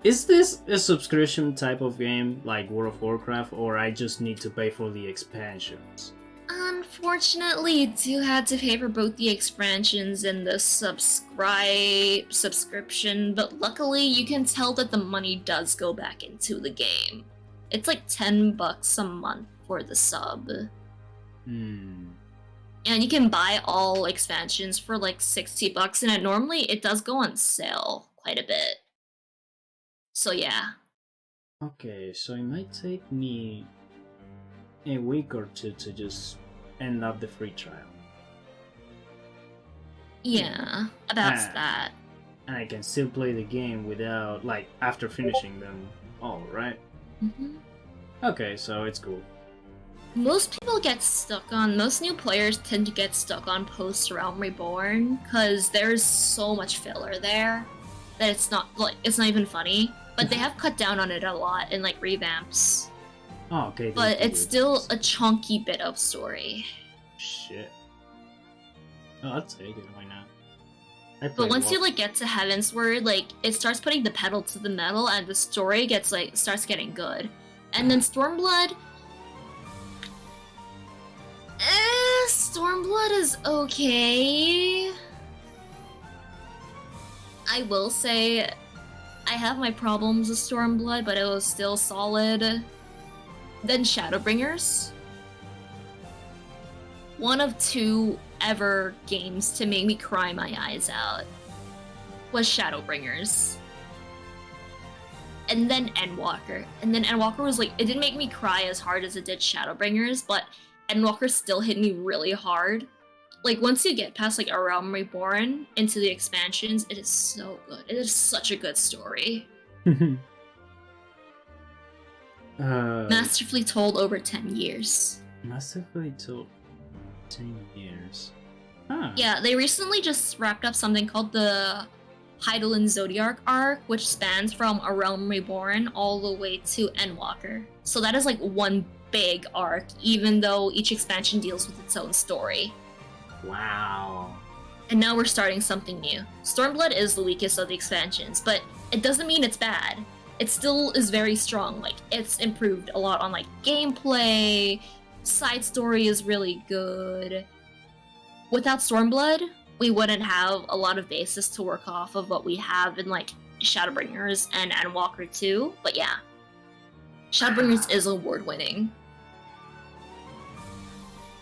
S1: Is this a subscription type of game like World of Warcraft, or I just need to pay for the expansions?
S2: Unfortunately, you do have to pay for both the expansions and the subscription, but luckily you can tell that the money does go back into the game. It's like $10 a month for the sub. And you can buy all expansions for like $60, and normally it does go on sale quite a bit. So yeah.
S1: Okay, so it might take me a week or two to just end up the free trial.
S2: Yeah, about that.
S1: And I can still play the game without, like, after finishing them all, right? Okay, so it's cool.
S2: Most people get stuck on, most new players tend to get stuck on post-Realm Reborn, because there's so much filler there that it's not even funny. But they have cut down on it a lot in like revamps.
S1: Oh, okay.
S2: But it's still a chunky bit of story.
S1: Shit. Oh, I'll take it. Why not?
S2: But once you like get to Heavensward, like it starts putting the pedal to the metal, and the story gets like starts getting good. And then Stormblood. Stormblood is okay. I will say, I have my problems with Stormblood, but it was still solid. Then Shadowbringers. One of two ever games to make me cry my eyes out was Shadowbringers. And then Endwalker. And then Endwalker was like, it didn't make me cry as hard as it did Shadowbringers, but Endwalker still hit me really hard. Like, once you get past, like, A Realm Reborn into the expansions, it is so good. It is such a good story. Masterfully told over 10 years.
S1: Masterfully told 10 years. Huh.
S2: Yeah, they recently just wrapped up something called the Hydaelyn Zodiarch arc, which spans from A Realm Reborn all the way to Endwalker. So that is, like, one big arc, even though each expansion deals with its own story.
S1: Wow.
S2: And now we're starting something new. Stormblood is the weakest of the expansions, but it doesn't mean it's bad. It still is very strong. Like, it's improved a lot on, like, gameplay, side story is really good. Without Stormblood, we wouldn't have a lot of basis to work off of what we have in, like, Shadowbringers and Endwalker 2, but yeah. Shadowbringers is award-winning.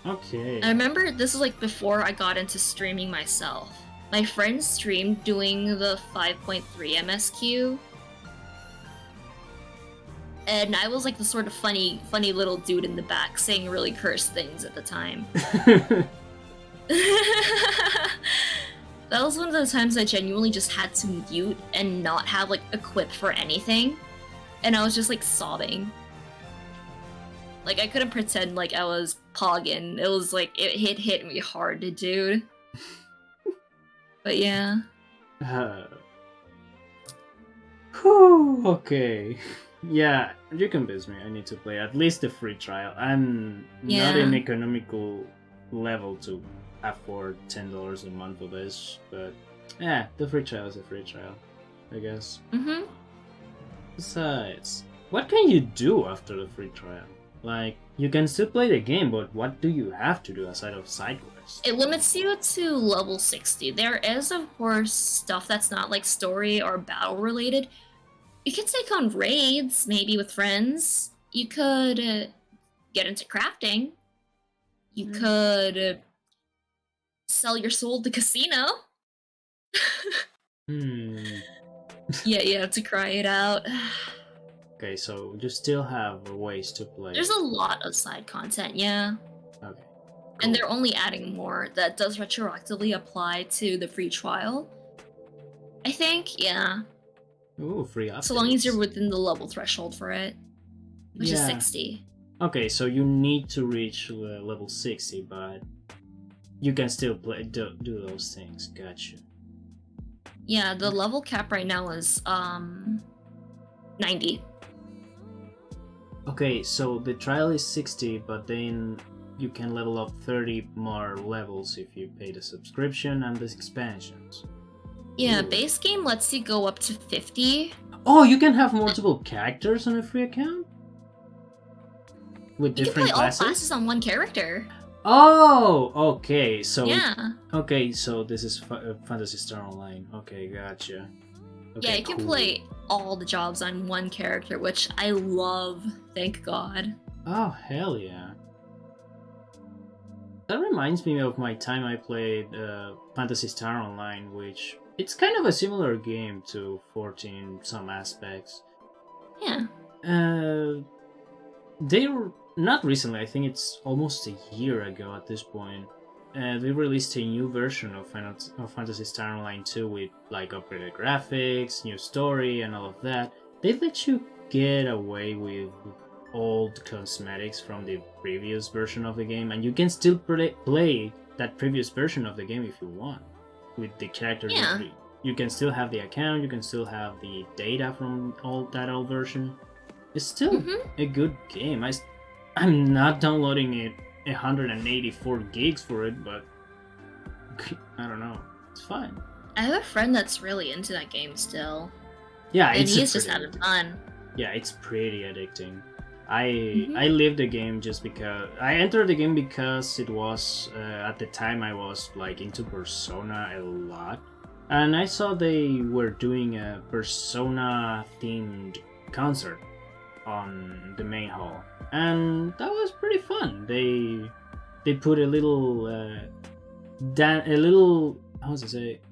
S1: Okay.
S2: I remember this was like before I got into streaming myself. My friend streamed doing the 5.3 MSQ. And I was like the sort of funny little dude in the back saying really cursed things at the time. That was one of the times I genuinely just had to mute and not have like a quip for anything. And I was just like sobbing. Like, I couldn't pretend like I was pogging. It was like, it hit me hard, dude. But yeah.
S1: Whew, okay. Yeah, you convinced me. I need to play at least the free trial. I'm not in economical level to afford $10 a month for this, but yeah, the free trial is a free trial, I guess. Besides, what can you do after the free trial? Like, you can still play the game, but what do you have to do aside of side quests?
S2: It limits you to level 60. There is, of course, stuff that's not, like, story or battle related. You could take on raids, maybe with friends. You could get into crafting. You could sell your soul at the casino. Yeah, you have to cry it out.
S1: Okay, so you still have ways to play.
S2: There's a lot of side content, yeah.
S1: Okay. Cool.
S2: And they're only adding more that does retroactively apply to the free trial. I think, yeah.
S1: Ooh, free updates.
S2: So long as you're within the level threshold for it, which is 60.
S1: Okay, so you need to reach level 60, but you can still play do those things. Gotcha.
S2: Yeah, the level cap right now is 90.
S1: Okay, so the trial is 60, but then you can level up 30 more levels if you pay the subscription and the expansions.
S2: Yeah,
S1: Ooh.
S2: base game lets you go up to 50.
S1: Oh, you can have multiple characters on a free account? With
S2: You
S1: different
S2: can play
S1: classes?
S2: all classes on one character.
S1: Oh, okay. So
S2: yeah.
S1: Okay, so this is Phantasy Star Online. Okay, gotcha. Okay,
S2: Yeah, you can play all the jobs on one character, which I love. Thank God.
S1: Oh, hell yeah. That reminds me of my time I played Phantasy Star Online, which it's kind of a similar game to 14 in some aspects.
S2: Yeah.
S1: They were not recently. I think it's almost a year ago at this point. They released a new version of Phantasy Star Online 2 with like upgraded graphics, new story, and all of that. They let you get away with old cosmetics from the previous version of the game, and you can still play that previous version of the game if you want with the characters.
S2: Yeah.
S1: You can still have the account, you can still have the data from that old version. It's still a good game. I'm not downloading it 184 gigs for it, but I don't know. It's fine.
S2: I have a friend that's really into that game still.
S1: Yeah,
S2: and he's just having fun.
S1: Yeah, it's pretty addicting. I lived the game just because I entered the game because it was at the time I was like into Persona a lot, and I saw they were doing a Persona themed concert on the main hall, and that was pretty fun. They put a little a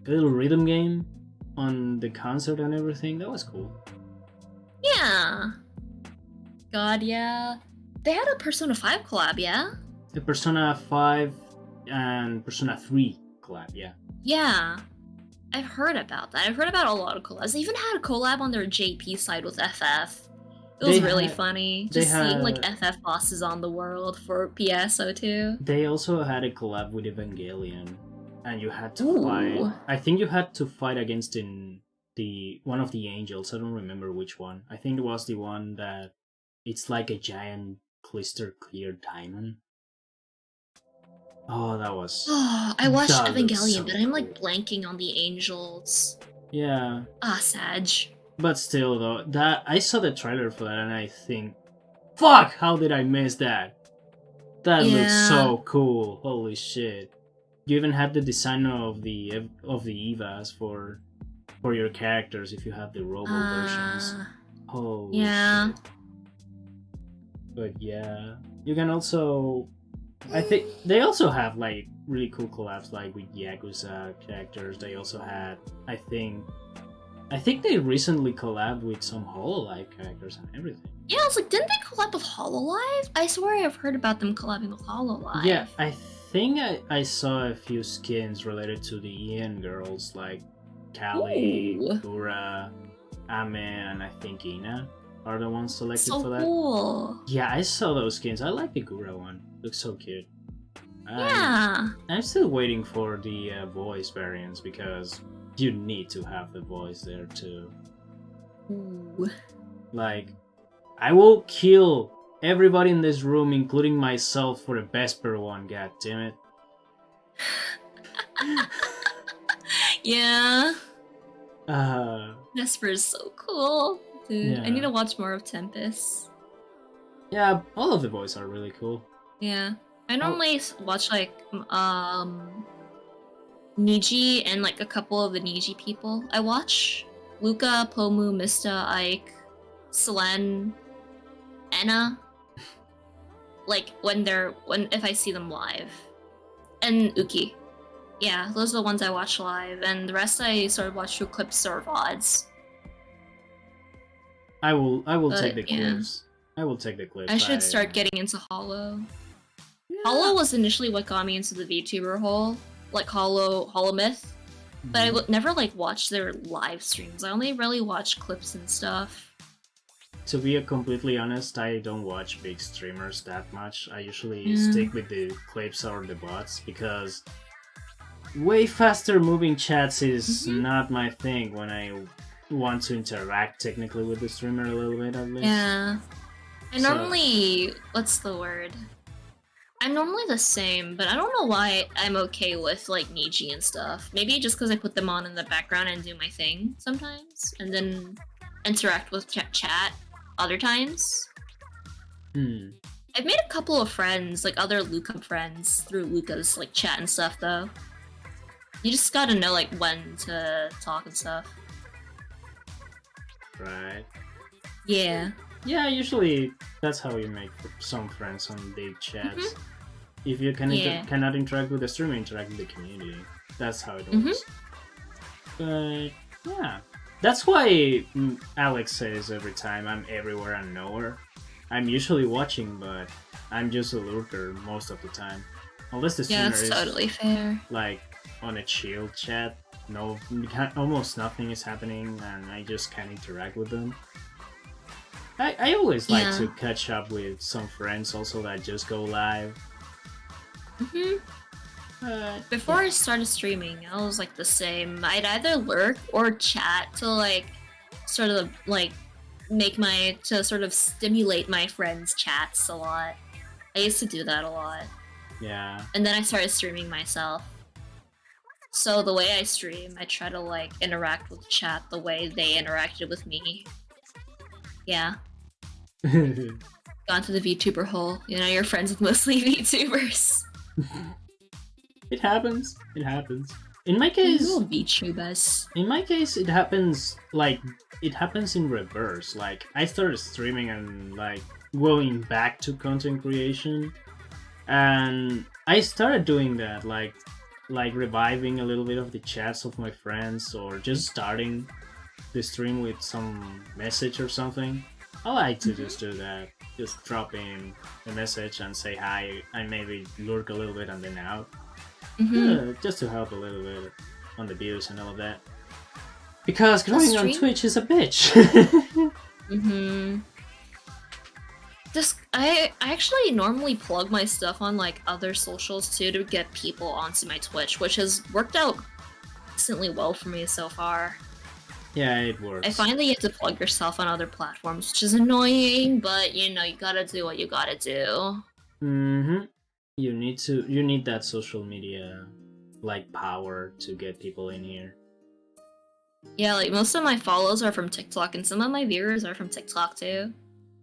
S1: little rhythm game on the concert and everything. That was cool.
S2: Yeah. God, yeah. They had a Persona 5 collab, yeah?
S1: The Persona 5 and Persona 3 collab, yeah.
S2: Yeah. I've heard about that. I've heard about a lot of collabs. They even had a collab on their JP side with FF. It was really funny. Just seeing like FF bosses on the world for PSO2.
S1: They also had a collab with Evangelion. And you had to fight. I think you had to fight against the one of the angels. I don't remember which one. I think it was the one that it's like a giant crystal clear diamond. Oh, that was.
S2: Oh, I watched Evangelion, so but I'm like blanking on the angels.
S1: Yeah.
S2: Sag.
S1: But still, though, that I saw the trailer for that, and I think, fuck, how did I miss that? That looks so cool. Holy shit! You even had the design of the EVAs for your characters if you have the robo versions. Oh shit. But yeah, you can also. I think they also have like really cool collabs, like with Yakuza characters. They also had, I think they recently collabed with some Hololive characters and everything.
S2: Yeah, I was like, didn't they collab with Hololive? I swear I've heard about them collabing with Hololive.
S1: Yeah, I think I saw a few skins related to the EN girls, like Kali, Gura, Ame, and I think Ina are the ones selected for that.
S2: Cool.
S1: Yeah, I saw those skins. I like the Gura one. Looks so cute.
S2: Yeah.
S1: I'm still waiting for the voice variants because you need to have the voice there too.
S2: Ooh.
S1: Like, I will kill everybody in this room, including myself, for the Vesper one. God damn it.
S2: Yeah.
S1: Vesper
S2: is so cool, dude. Yeah. I need to watch more of Tempest.
S1: Yeah, all of the boys are really cool.
S2: Yeah, I normally watch like Niji and like a couple of the Niji people. I watch Luca, Pomu, Mista, Ike, Selene, Anna. Like if I see them live, and Uki. Yeah, those are the ones I watch live, and the rest I sort of watch through clips or VODs.
S1: I will take the clips. I will take the clips.
S2: I should start getting into Hollow. Yeah. Hollow was initially what got me into the VTuber hole, like Hollow Myth, but I never like watched their live streams. I only really watch clips and stuff.
S1: To be completely honest, I don't watch big streamers that much. I usually stick with the clips or the bots because way faster moving chats is not my thing when I want to interact technically with the streamer a little bit at least.
S2: Yeah. I normally, what's the word? I'm normally the same, but I don't know why I'm okay with like Niji and stuff. Maybe just because I put them on in the background and do my thing sometimes, and then interact with chat other times. I've made a couple of friends, like other Luca friends, through Luca's like chat and stuff though. You just gotta know like when to talk and stuff.
S1: Right.
S2: Yeah.
S1: Yeah, usually that's how you make some friends on the chats. If you cannot interact with the streamer, interact with the community. That's how it works. But yeah, that's why Alex says every time I'm everywhere and nowhere. I'm usually watching, but I'm just a lurker most of the time. Unless the streamer
S2: that's totally fair.
S1: Like on a chill chat, almost nothing is happening, and I just can't interact with them. I always like to catch up with some friends also that just go live.
S2: Before I started streaming, I was like the same. I'd either lurk or chat to like sort of like to sort of stimulate my friends' chats a lot. I used to do that a lot.
S1: Yeah.
S2: And then I started streaming myself. So the way I stream, I try to like interact with chat the way they interacted with me. Yeah. Gone to the VTuber hole. You know, you're friends with mostly VTubers.
S1: It happens. It happens. In my case,
S2: VTubers.
S1: In my case, it happens in reverse. Like I started streaming and like going back to content creation, and I started doing that like reviving a little bit of the chats of my friends, or just starting the stream with some message or something. I like to just do that. Just drop in a message and say hi, and maybe lurk a little bit and then out. Just to help a little bit on the views and all of that. Because growing on Twitch is a bitch.
S2: I actually normally plug my stuff on like other socials too to get people onto my Twitch, which has worked out decently well for me so far.
S1: Yeah, it works.
S2: I find that you have to plug yourself on other platforms, which is annoying, but you know, you gotta do what you gotta do.
S1: You need that social media like power to get people in here.
S2: Yeah, like most of my follows are from TikTok, and some of my viewers are from TikTok too.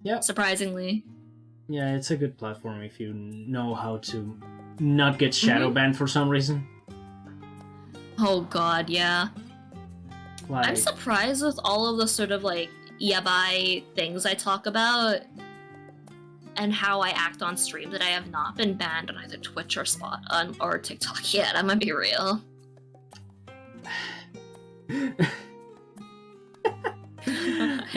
S1: Yeah.
S2: Surprisingly.
S1: Yeah, it's a good platform if you know how to not get shadow banned for some reason.
S2: Oh god, yeah.
S1: Like,
S2: I'm surprised with all of the sort of like yabai things I talk about and how I act on stream that I have not been banned on either Twitch or TikTok yet. I'm gonna be real.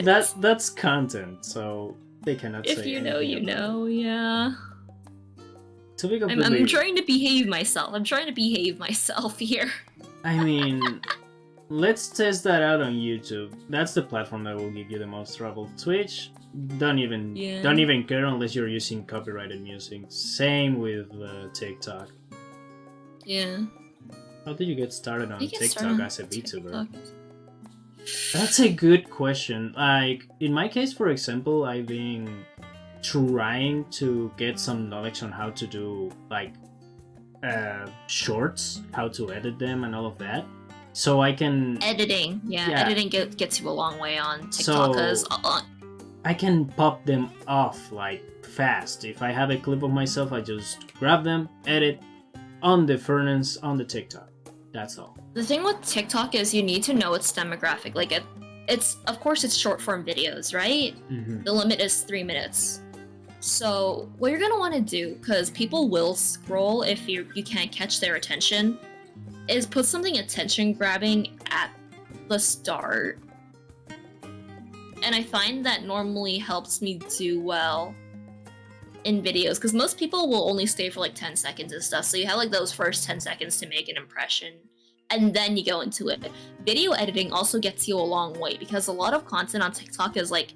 S1: That's content, so they cannot say.
S2: If you know, you know, yeah.
S1: To be
S2: I'm trying to behave myself. I'm trying to behave myself here.
S1: I mean, let's test that out on YouTube. That's the platform that will give you the most trouble. Twitch, don't even care unless you're using copyrighted music. Same with TikTok.
S2: Yeah.
S1: How did you get started on TikTok as a VTuber? That's a good question. Like, in my case, for example, I've been trying to get some knowledge on how to do, like, shorts, how to edit them and all of that. So I can...
S2: Editing. Yeah. Editing gets you a long way on TikTok, because...
S1: I can pop them off, like, fast. If I have a clip of myself, I just grab them, edit, on the furnace, on the TikTok. That's all.
S2: The thing with TikTok is you need to know its demographic. Like, it's of course it's short form videos, right? The limit is 3 minutes. So what you're gonna want to do, because people will scroll if you can't catch their attention, is put something attention grabbing at the start. And I find that normally helps me do well in videos, because most people will only stay for like 10 seconds and stuff, so you have like those first 10 seconds to make an impression, and then you go into it. Video editing also gets you a long way, because a lot of content on TikTok is like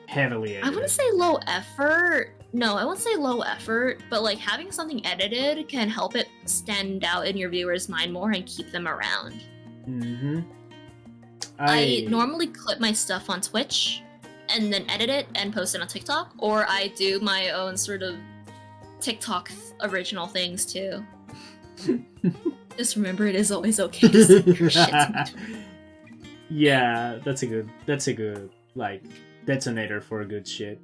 S1: heavily edited.
S2: I wouldn't say low effort, no, I won't say low effort, but like having something edited can help it stand out in your viewers' mind more and keep them around.
S1: Mm-hmm.
S2: I normally clip my stuff on Twitch and then edit it and post it on TikTok, or I do my own sort of TikTok original things too. Just remember, it is always okay to say your shit in between.
S1: Yeah, that's a good like detonator for good shit.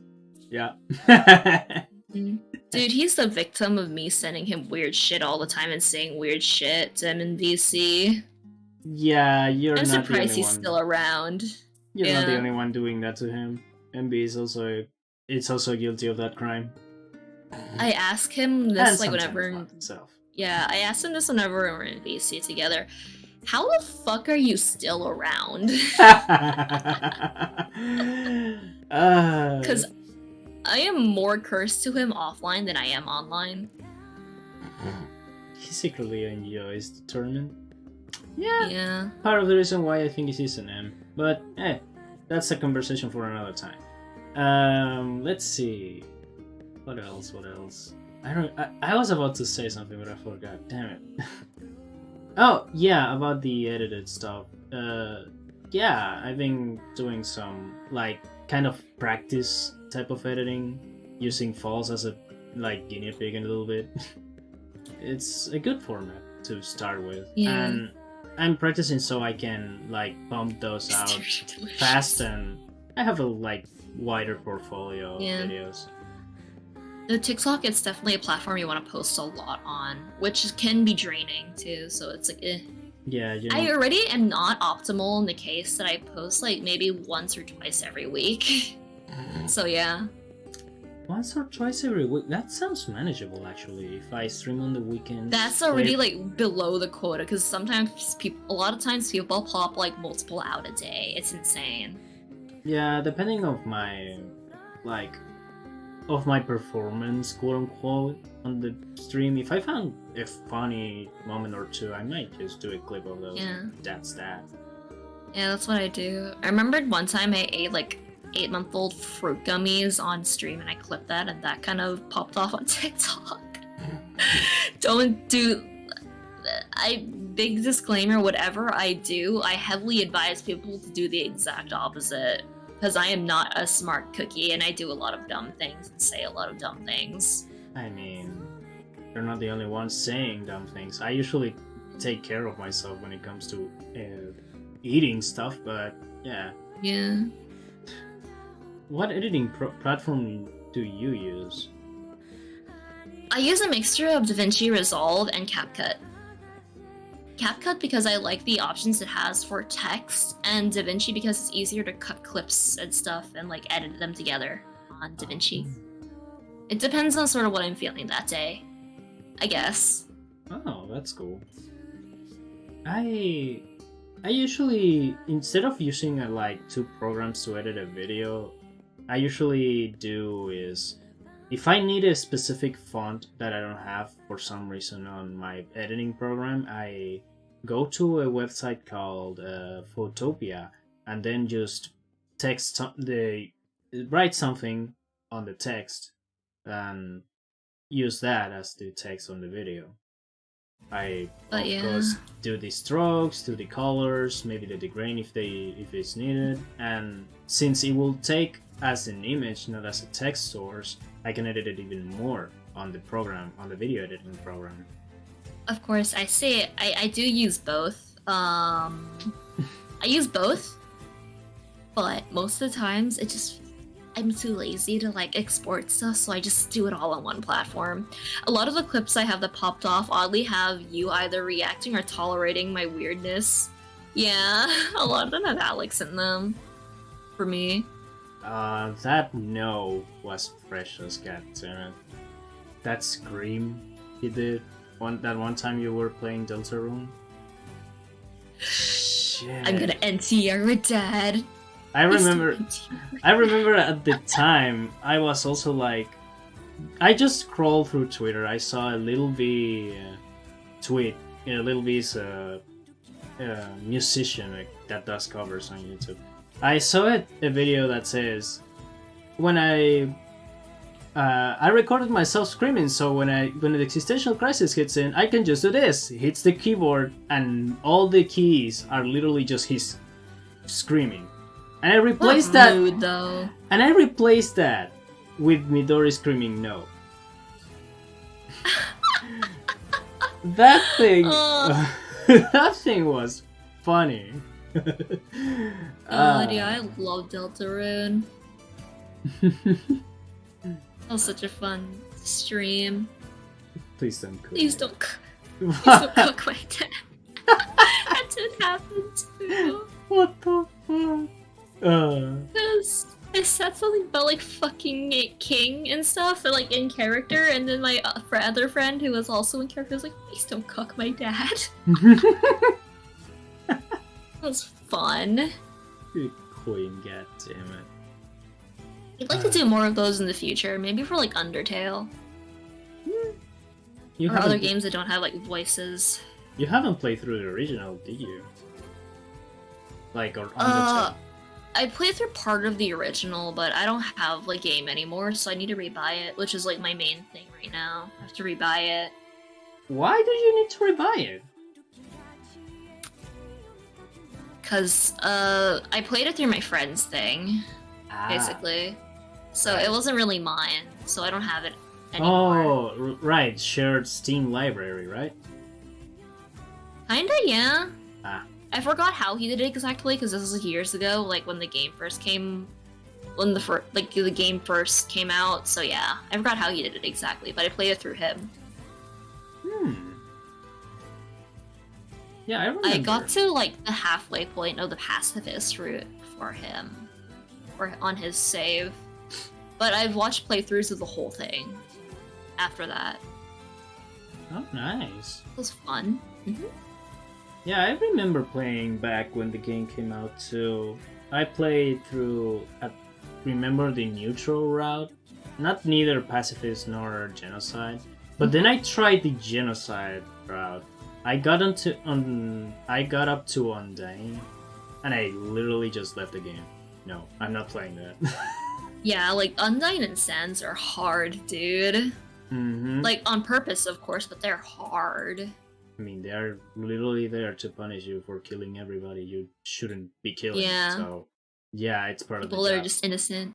S1: Yeah.
S2: Dude, he's the victim of me sending him weird shit all the time and saying weird shit to him in VC.
S1: Yeah, you're
S2: I'm
S1: not the only
S2: surprised he's
S1: one.
S2: still around.
S1: You're not the only one doing that to him. MB is also guilty of that crime.
S2: I ask him this like whenever. I asked him this whenever we're in VC together. How the fuck are you still around? Because I am more cursed to him offline than I am online.
S1: He secretly enjoys the tournament. Yeah. Part of the reason why I think he's an M. But that's a conversation for another time. Let's see. What else? I was about to say something, but I forgot. Damn it. Oh, yeah, about the edited stuff. Yeah, I've been doing some, like, kind of practice type of editing, using false as a, like, guinea pig a little bit. It's a good format to start with.
S2: Yeah.
S1: And I'm practicing so I can, like, pump those out fast, and I have a, like, wider portfolio of videos.
S2: The TikTok, it's definitely a platform you want to post a lot on, which can be draining too, so it's like, eh.
S1: Yeah,
S2: I already am not optimal in the case that I post like maybe once or twice every week. So yeah.
S1: Once or twice every week? That sounds manageable actually, if I stream on the weekends.
S2: That's already like below the quota, because sometimes a lot of times people pop like multiple out a day. It's insane.
S1: Yeah, depending of my, like, of my performance, quote unquote, on the stream. If I found a funny moment or two, I might just do a clip of those.
S2: Yeah.
S1: That's that.
S2: Yeah, that's what I do. I remembered one time I ate like 8-month-old fruit gummies on stream and I clipped that and that kind of popped off on TikTok. Don't do... big disclaimer, whatever I do, I heavily advise people to do the exact opposite. Because I am not a smart cookie and I do a lot of dumb things and say a lot of dumb things.
S1: I mean, you're not the only one saying dumb things. I usually take care of myself when it comes to eating stuff, but yeah.
S2: Yeah.
S1: What editing platform do you use?
S2: I use a mixture of DaVinci Resolve and CapCut. CapCut because I like the options it has for text, and DaVinci because it's easier to cut clips and stuff and like edit them together on DaVinci. It depends on sort of what I'm feeling that day, I guess.
S1: Oh, that's cool. I usually, instead of using like 2 programs to edit a video, I usually do is, if I need a specific font that I don't have for some reason on my editing program, I go to a website called Vtuber and then just write something on the text and use that as the text on the video. I of course do the strokes, do the colors, maybe the grain if it's needed, and since it will take as an image, not as a text source, I can edit it even more on the program, on the video editing program.
S2: Of course, I do use both. I use both, but most of the times I'm too lazy to like export stuff, so I just do it all on one platform. A lot of the clips I have that popped off oddly have you either reacting or tolerating my weirdness. Yeah, a lot of them have Alex in them. For me.
S1: That no was precious, goddammit. That scream he did that one time you were playing Deltarune. Shit.
S2: I'm gonna NTR with Dad.
S1: I remember at the time I was also like, I just scrolled through Twitter. I saw a Little V tweet. Little V's a musician that does covers on YouTube. I saw a video that says, when I I recorded myself screaming, so when the existential crisis hits in, I can just do this. He hits the keyboard, and all the keys are literally just his screaming. And I replaced that.
S2: Mood, though.
S1: And I replaced that with Midori screaming no. That thing, that thing was funny.
S2: God, yeah, I love Deltarune. That was such a fun stream.
S1: Please don't cook.
S2: Please don't cook my dad. That did happen too.
S1: What the fuck?
S2: Because I said something about like fucking King and stuff, and, like in character, and then my other friend who was also in character was like, "Please don't cook my dad." That was fun.
S1: Good queen, god damn it.
S2: I'd like to do more of those in the future, maybe for like Undertale. Or other games that don't have like voices.
S1: You haven't played through the original, did you? Like, or Undertale?
S2: I played through part of the original, but I don't have the game anymore, so I need to rebuy it, which is like my main thing right now. I have to rebuy it.
S1: Why do you need to rebuy it?
S2: Because I played it through my friend's thing, basically. So it wasn't really mine, so I don't have it anymore.
S1: Oh, right, shared Steam library, right?
S2: Kinda, yeah.
S1: Ah.
S2: I forgot how he did it exactly, because this was years ago, like when the game first came, the game first came out. So yeah, I forgot how he did it exactly, but I played it through him.
S1: Yeah, I remember.
S2: I got to like the halfway point of the pacifist route for him, or on his save, but I've watched playthroughs of the whole thing after that.
S1: Oh, nice.
S2: It was fun.
S1: Yeah, I remember playing back when the game came out too. I played through, remember the neutral route? Not neither pacifist nor genocide. But then I tried the genocide route. I got up to Undying, and I literally just left the game. No, I'm not playing that.
S2: Yeah, like Undying and Sans are hard, dude. Like on purpose, of course, but they're hard.
S1: I mean, they are literally there to punish you for killing everybody you shouldn't be killing.
S2: Yeah.
S1: So, yeah, it's part of the job.
S2: People that are just innocent.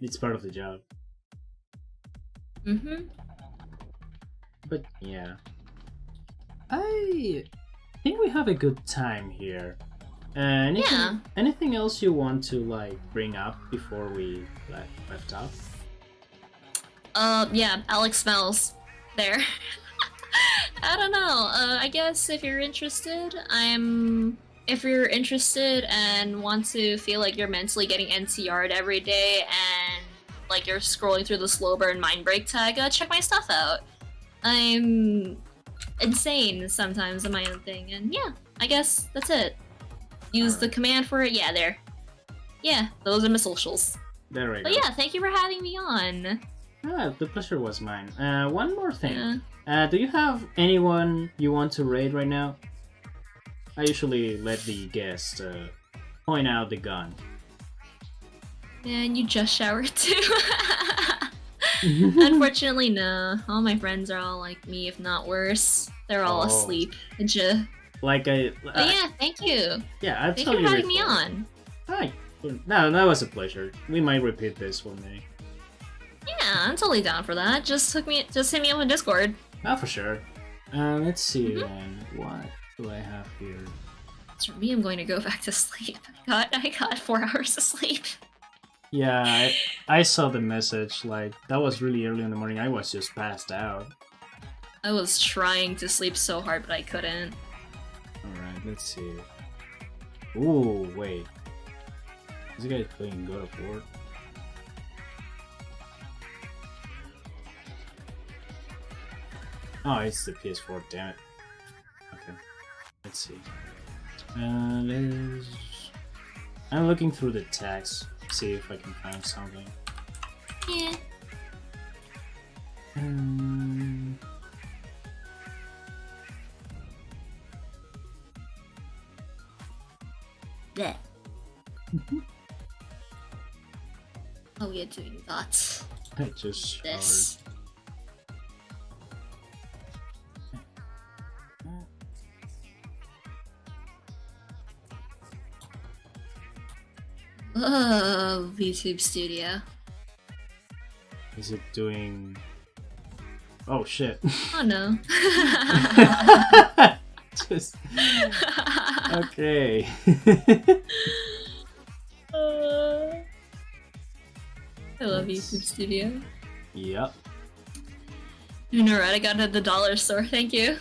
S1: It's part of the job. But yeah, I think we have a good time here. Anything else you want to like bring up before we left off?
S2: Yeah, Alex smells there. I don't know. I guess if you're interested, if you're interested and want to feel like you're mentally getting NCR'd every day and like you're scrolling through the slow burn mind break tag, check my stuff out. I'm insane sometimes in my own thing, and yeah, I guess that's it. Use the command for it. Yeah, there. Yeah, those are my socials.
S1: There we go.
S2: But yeah, thank you for having me on.
S1: The pleasure was mine. One more thing. Do you have anyone you want to raid right now? I usually let the guest point out the gun.
S2: Man, you just showered too. Unfortunately, no. All my friends are all like me, if not worse. They're all asleep.
S1: But yeah,
S2: thank you.
S1: Yeah, I've
S2: Thank you for having me on.
S1: Hi. No, that was a pleasure. We might repeat this one day.
S2: Yeah, I'm totally down for that. Just hit me up on Discord.
S1: Oh, for sure. Let's see then. What do I have here?
S2: As for me, I'm going to go back to sleep. I got 4 hours of sleep.
S1: Yeah, I saw the message. Like, that was really early in the morning. I was just passed out.
S2: I was trying to sleep so hard, but I couldn't.
S1: Alright, let's see. Ooh, wait. This guy playing God of War? Oh, it's the PS4, damn it. Okay, let's see. I'm looking through the tags, see if I can find something.
S2: Yeah. Bleh. Oh, we are doing that.
S1: I just showered.
S2: This. VTube Studio.
S1: Is it doing... Oh shit.
S2: Oh no.
S1: Just... Okay.
S2: I love YouTube Studio.
S1: Yep.
S2: You know, right? I got it at the dollar store. Thank you.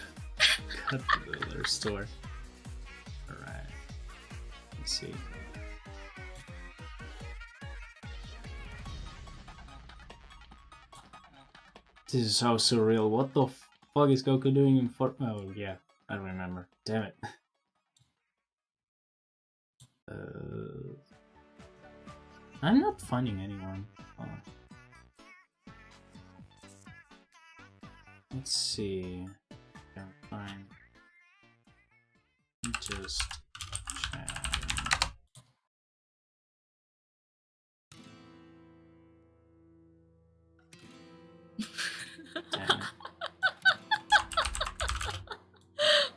S1: Got the dollar store. Alright. Let's see. This is so surreal. What the fuck is Goku doing in Oh yeah, I remember. Damn it. I'm not finding anyone. Oh. Let's see. Can't find. Just chat. Damn it.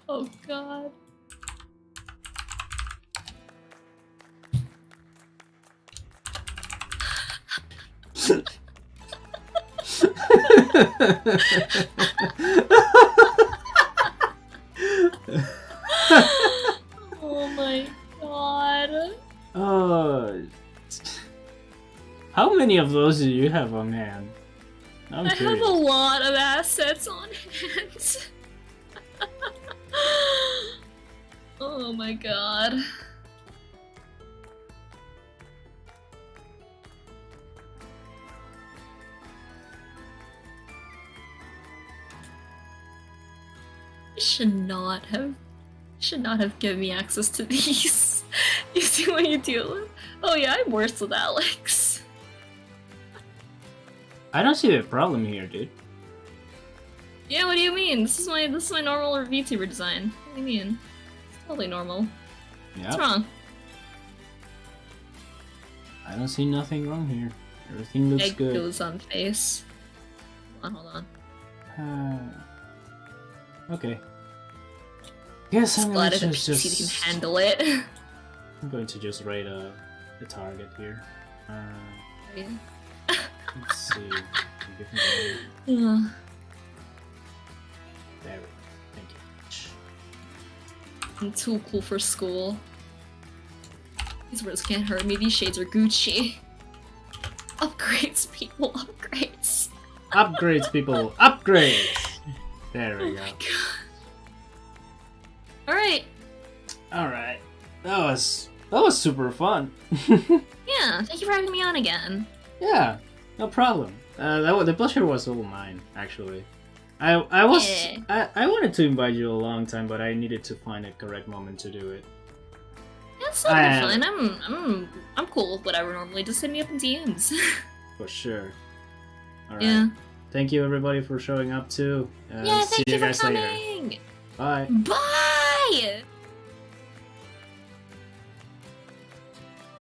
S2: Oh god. Oh my god.
S1: How many of those do you have on hand?
S2: I have a lot of assets on hand. Oh my god. Should not have given me access to these. You see what you do? Oh yeah, I'm worse with Alex.
S1: I don't see the problem here, dude.
S2: Yeah, what do you mean? This is my normal VTuber design. What do you mean? It's totally normal.
S1: Yeah.
S2: What's wrong?
S1: I don't see nothing wrong here. Everything looks
S2: Egg
S1: good.
S2: goes on face. Hold on.
S1: Okay. Guess I'm
S2: glad
S1: going
S2: if
S1: to
S2: the PC
S1: just...
S2: can handle it.
S1: I'm going to just rate the target here.
S2: Yeah.
S1: Let's see.
S2: Uh,
S1: There we go. Thank you.
S2: I'm too cool for school. These words can't hurt me. These shades are Gucci. Upgrades, people. Upgrades.
S1: Upgrades, people. Upgrades. There we go.
S2: All right.
S1: All right. That was super fun.
S2: Yeah. Thank you for having me on again.
S1: Yeah. No problem. The pleasure was all mine, actually. I wanted to invite you a long time, but I needed to find a correct moment to do it.
S2: That's totally fine. I'm cool with whatever normally. Just hit me up in DMs.
S1: For sure. Alright.
S2: Yeah.
S1: Thank you everybody for showing up too.
S2: Yeah,
S1: see
S2: thank you
S1: guys
S2: for
S1: later.
S2: coming.
S1: Bye.
S2: Bye.